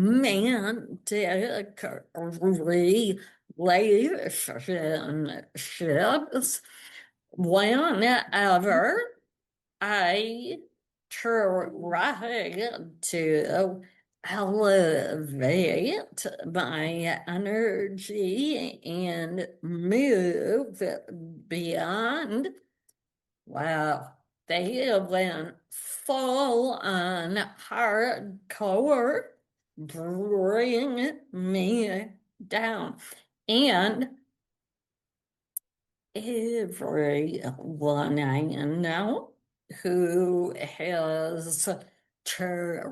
relationships, whenever I tried to elevate my energy and move beyond, wow, they went full on hardcore, bring me down. And everyone I know who has traveled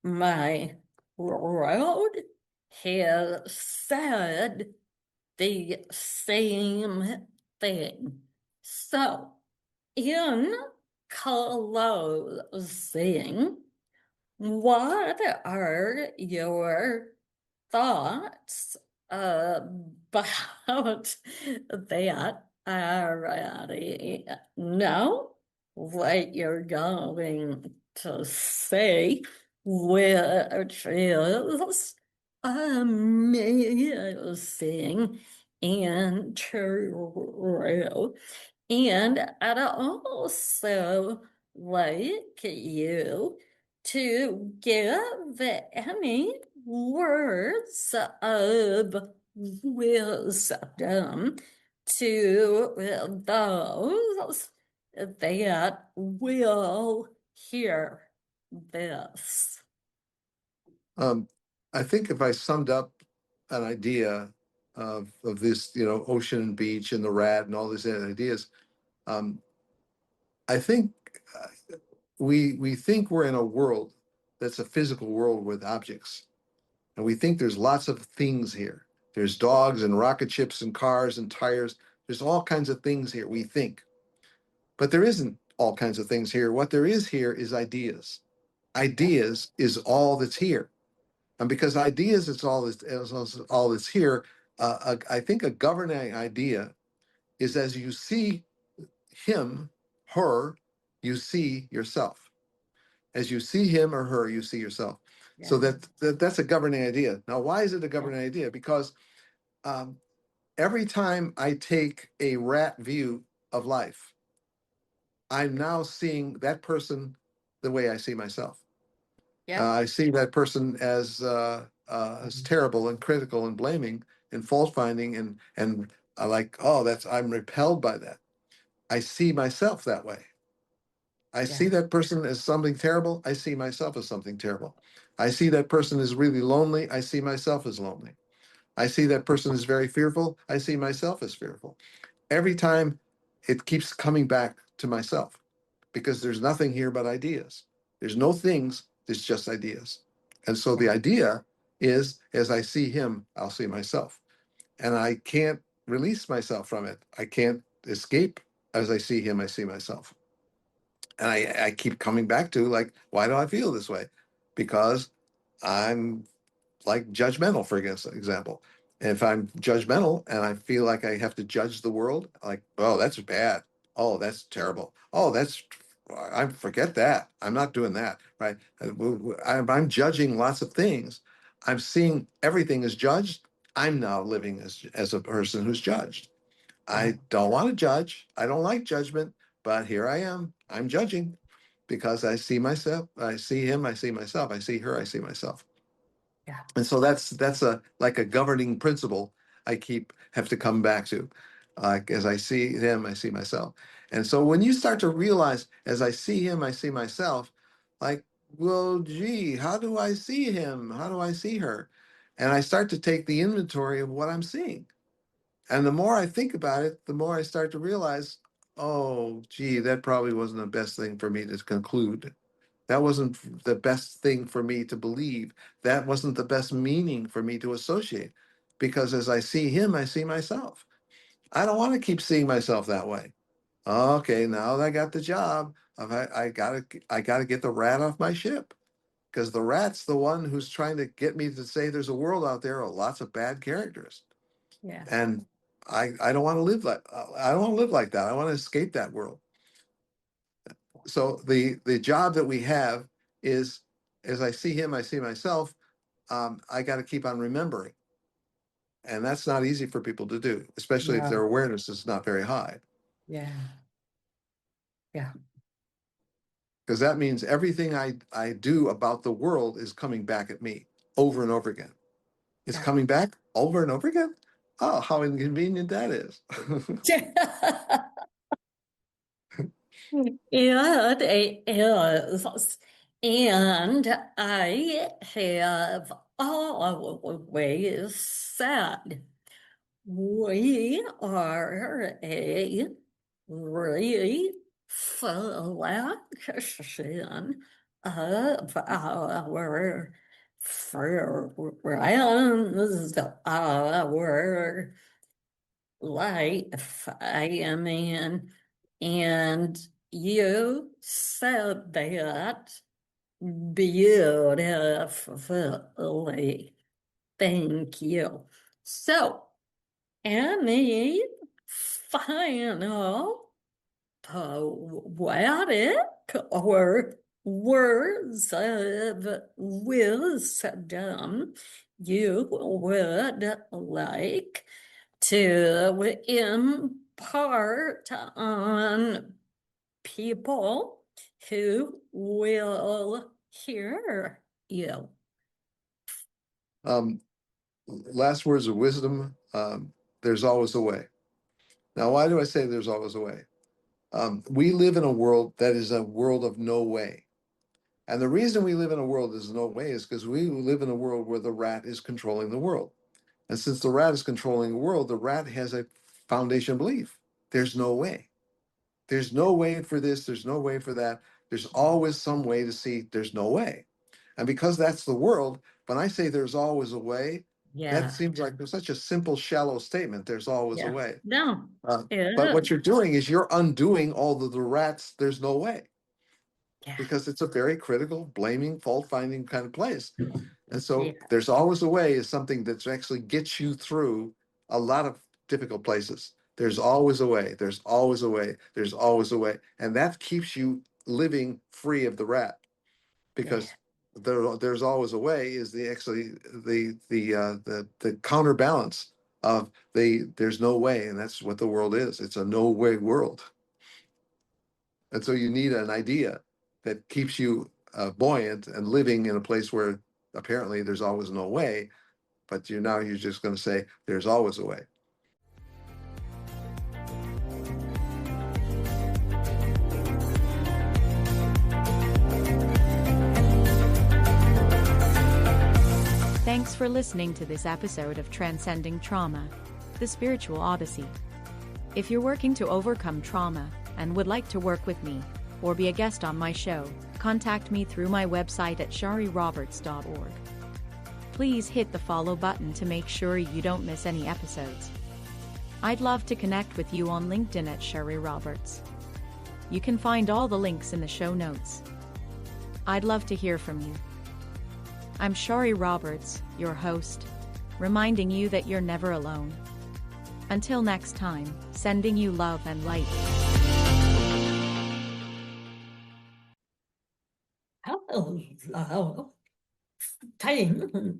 my road has said the same thing. So, in closing, what are your thoughts about that? Already know what you're going to say, which is amazing and true. And I'd also like you to give any words of wisdom to those that will hear this. Um, I think if I summed up an idea of this, ocean and beach and the rat and all these ideas, um, I think we think we're in a world that's a physical world with objects, and we think there's lots of things here. There's dogs and rocket ships and cars and tires. There's all kinds of things here, we think. But there isn't all kinds of things here. What there is here is ideas. Yeah. Ideas is all that's here. And because ideas is all that's here, I think a governing idea is as you see him, her, you see yourself. As you see him or her, you see yourself. So Yeah. that's a governing idea. Now, why is it a Yeah. governing idea? Because um, every time I take a rat view of life, I'm now seeing that person the way I see myself. Yeah. I see that person as terrible and critical and blaming and fault finding and I like, oh, I'm repelled by that. I see myself that way. I see Yeah. that person as something terrible. I see myself as something terrible. I see that person is really lonely. I see myself as lonely. I see that person is very fearful. I see myself as fearful. Every time it keeps coming back to myself because there's nothing here but ideas. There's no things, there's just ideas. And so the Yeah. idea is as I see him, I'll see myself. And I can't release myself from it. I can't escape. As I see him, I see myself. And I keep coming back to like, why do I feel this way? Because I'm like judgmental, for example. And if I'm judgmental and I feel like I have to judge the world, like, oh, that's bad. Oh, that's terrible. Oh, I forget that. I'm not doing that. Right. I'm judging lots of things. I'm seeing everything as judged. I'm now living as a person who's judged. Yeah. I don't want to judge. I don't like judgment, but here I am. I'm judging because I see myself. I see him. I see myself. I see her. I see myself. Yeah. And so that's a like a governing principle I keep have to come back to. Like as I see him, I see myself. And so when you start to realize, as I see him, I see myself, like, well, gee, how do I see him? How do I see her? And I start to take the inventory of what I'm seeing. And the more I think about it, the more I start to realize, oh, gee, that probably wasn't the best thing for me to conclude. That wasn't the best thing for me to believe. That wasn't the best meaning for me to associate. Because as I see him, I see myself. I don't want to keep seeing myself that way. Okay, now that I got the job, I gotta get the rat off my ship. Because the rat's the one who's trying to get me to say there's a world out there of lots of bad characters. Yeah. And I don't want to live like I don't want to live like that. I want to escape that world. So the job that we have is as I see him, I see myself. I got to keep on remembering, and that's not easy for people to do, especially if their No. awareness is not very high, Yeah. Yeah. because that means everything I do about the world is coming back at me over and over again. It's Yeah. coming back over and over again. Oh, how inconvenient that is. Yeah, it is. And I have always said we are a reflection of our friends, our life. I mean, and you said that beautifully. Thank you. So, any final poetic or words of wisdom you would like to impart on people who will hear you? Last words of wisdom. There's always a way. Now, why do I say there's always a way? We live in a world that is a world of no way. And the reason we live in a world that is no way is because we live in a world where the rat is controlling the world. And since the rat is controlling the world, the rat has a foundation belief. There's no way. There's no way for this. There's no way for that. There's always some way to see there's no way. And because that's the world, when I say there's always a way, that Yeah. seems like such a simple, shallow statement. There's always a Yeah. way. No. But what you're doing is you're undoing all of the rats. There's no way, Yeah. because it's a very critical, blaming, fault finding kind of place. And so Yeah. there's always a way is something that actually gets you through a lot of difficult places. There's always a way. There's always a way. There's always a way. And that keeps you living free of the rat, because there's always a way is the actually the counterbalance of there's no way, and that's what the world is. It's a no way world. And so you need an idea that keeps you buoyant and living in a place where apparently there's always no way, but you're just going to say there's always a way. Thanks for listening to this episode of Transcending Trauma, the Spiritual Odyssey. If you're working to overcome trauma and would like to work with me or be a guest on my show, contact me through my website at shariroberts.org. Please hit the follow button to make sure you don't miss any episodes. I'd love to connect with you on LinkedIn at Shari Roberts. You can find all the links in the show notes. I'd love to hear from you. I'm Shari Roberts, your host, reminding you that you're never alone. Until next time, sending you love and light. Hello. Thank you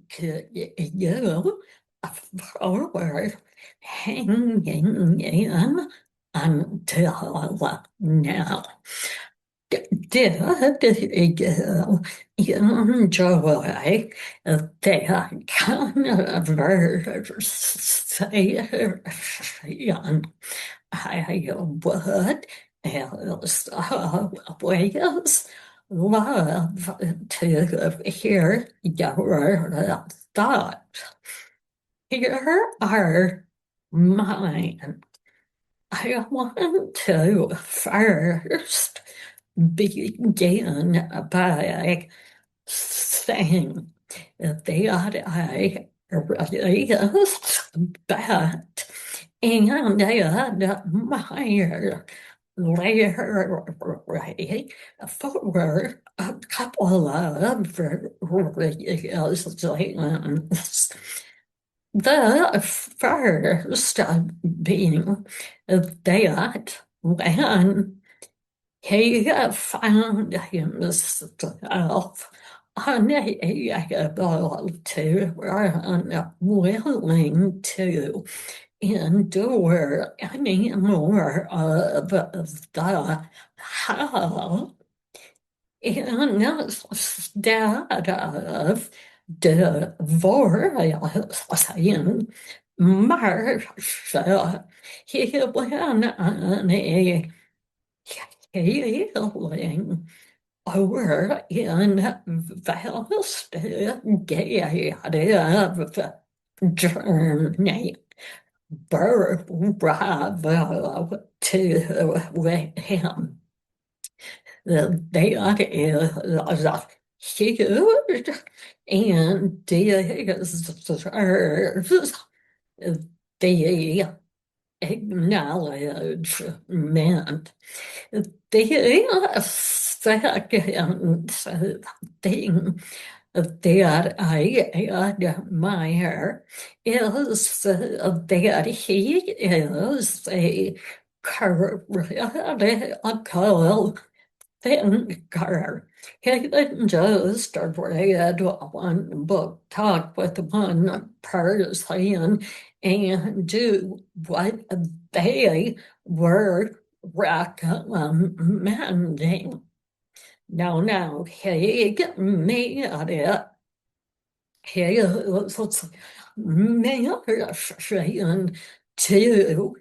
for hanging in until now. Did you enjoy that conversation? I would, as always, love to hear your thoughts. Here are mine. I want to first begin by saying that I really respect and admire Larry for a couple of reasons. The first being that when he found himself unable to, unwilling to endure any more of the hell, instead of divorcing Marsha, he went on a healing or investigative journey very bravo to him. That is huge and deserves the acknowledgement. The second thing that I admire is that he is a critical thinker. He didn't just read one book, talk with one person, and do what they were recommending. No, he made it. He was mission to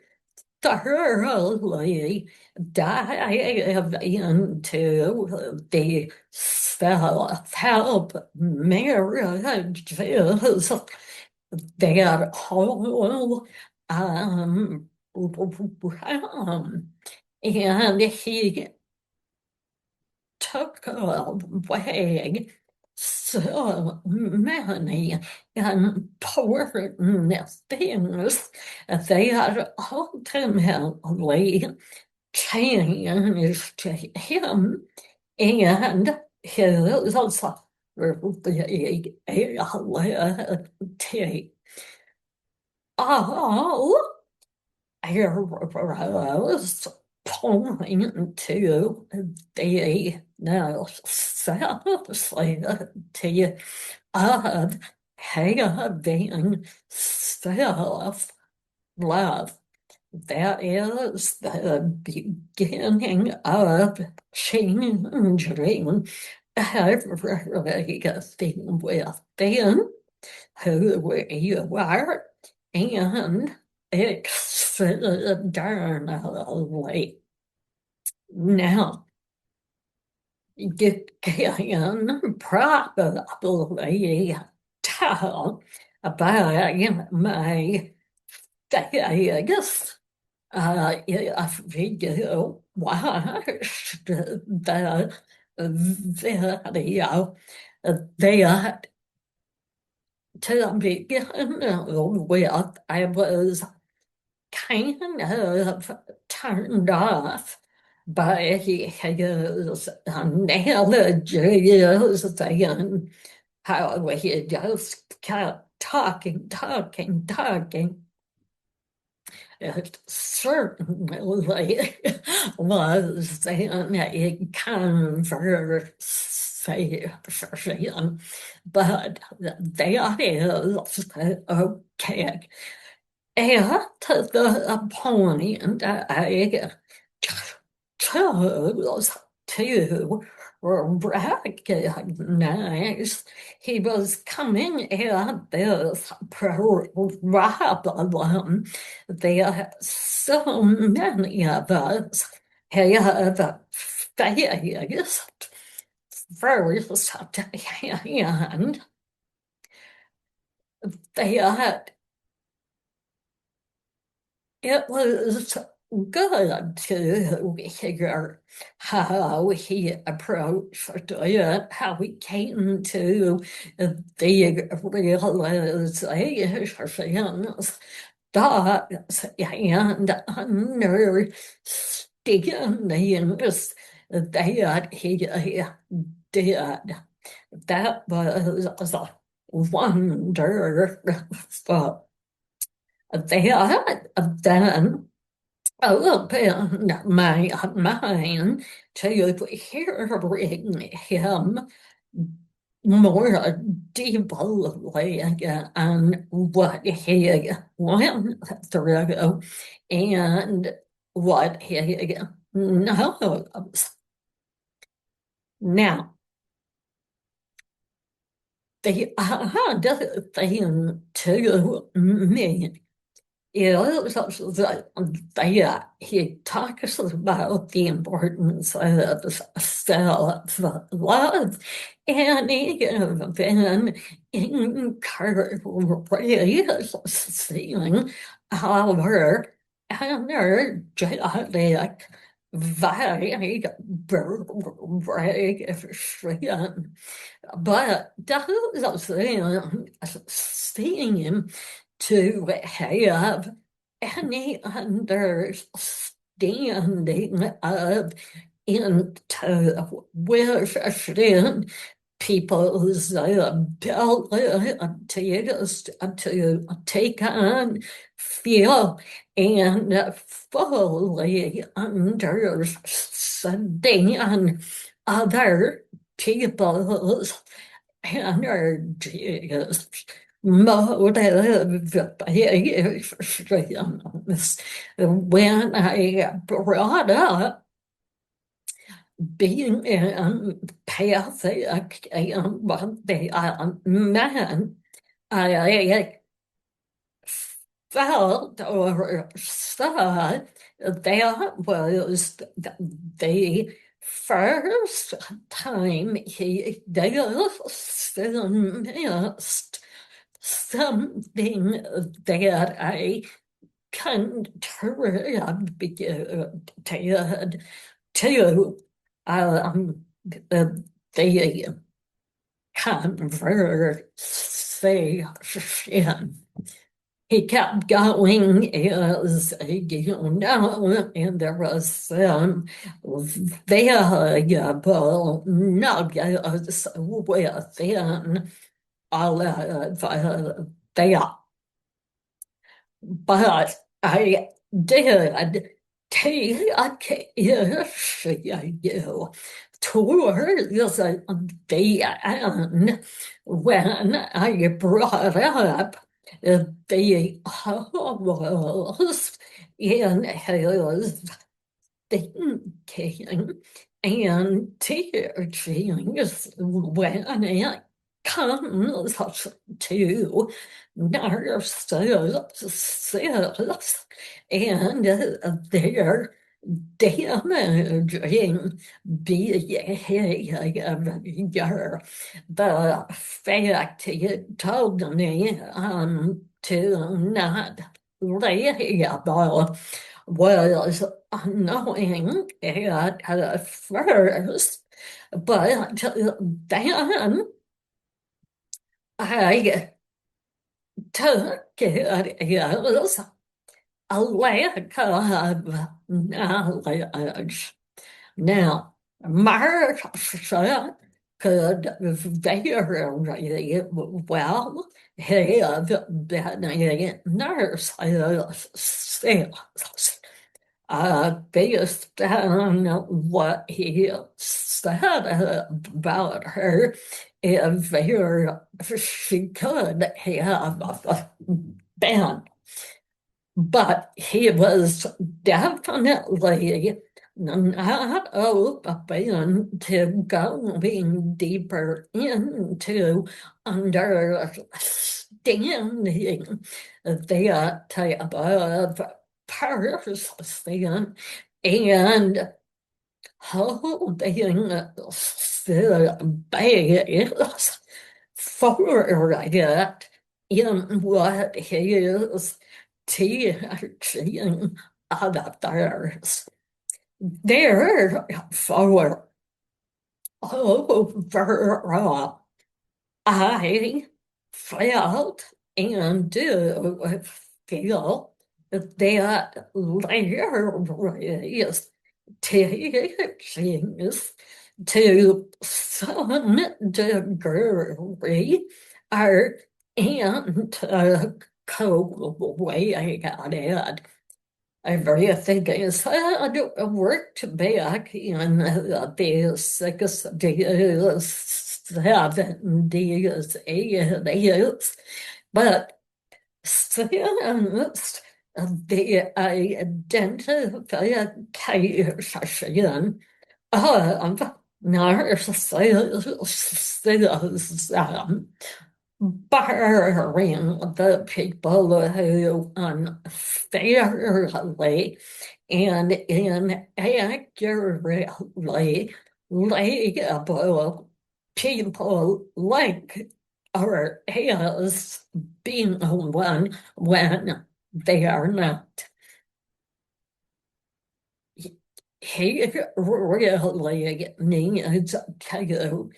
thoroughly dive into the self-help marriages that whole and he took away so many important things that ultimately changed him and his ability. All arrows point to the necessity of having self-love. That is the beginning of changing everything within who you are and externally. Now, you can probably tell by my face if you watched the video that to begin with, I was kind of turned off by his analogies and how he just kept talking. It certainly was a conversation, but that is okay. At the point I chose to recognize he was coming at this problem that so many of us have faced firsthand, that it was good to hear how he approached it, how he came to the realizations, thoughts, and understandings that he did. That was wonderful. That then opened my mind to hearing him more deeply on what he went through and what he knows. Now, the other thing to me is that he talks about the importance of self-love and even encouraging our energetic vibration. But doesn't seem to have any understanding of intuition, people's ability to take on, feel, and fully understand other people's energies, motivations. When I brought up being empathic and what they meant, I felt or saw that was the first time he dismissed something that I contributed to the conversation. He kept going as and there was some valuable nuggets within all of that. But I did take issue towards the end when I brought up the holes in his thinking and teachings when it comes to narcissists and their damaging behavior. The fact he told me to not label was annoying at first, but then I took it as a lack of knowledge. Now, Marcia could very well have been a narcissist. Based on what he said about her, if she could have been. But he was definitely not open to going deeper into understanding that type of person and holding space for it in what he is teaching others. Therefore, overall, I felt and do feel that Larry's teachings to some degree are antiquated. I really think it's worked back in the 60s, 70s, 80s, but since the identification of narcissism burying the people who unfairly and inaccurately label people like or as being one when they are not. He really needs to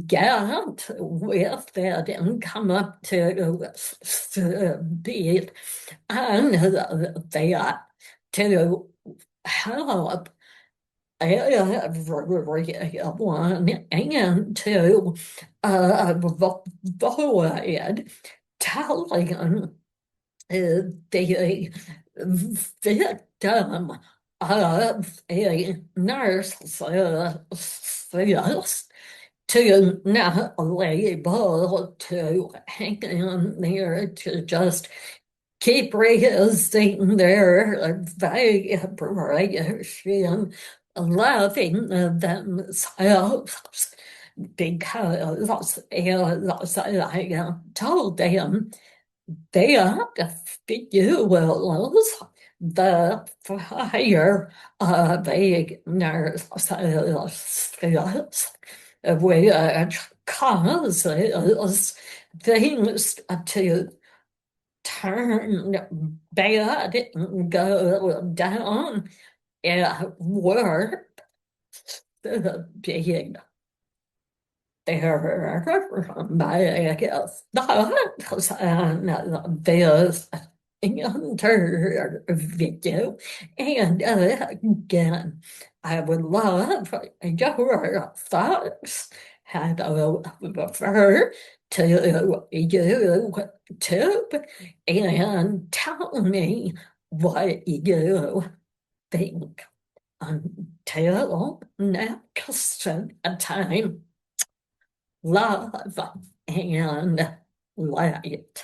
get with it and come up to speed and that to help everyone and to avoid telling the victim of a narcissist to not label to hang in there to just keep raising their vibration, loving themselves because as I told them, they are the fuels, the fire of a narcissist, which causes things to turn bad and go down at work. The being there by thoughts and this interview. And again, I would love your thoughts. Head over to YouTube and tell me what you think. Until next time, love and light.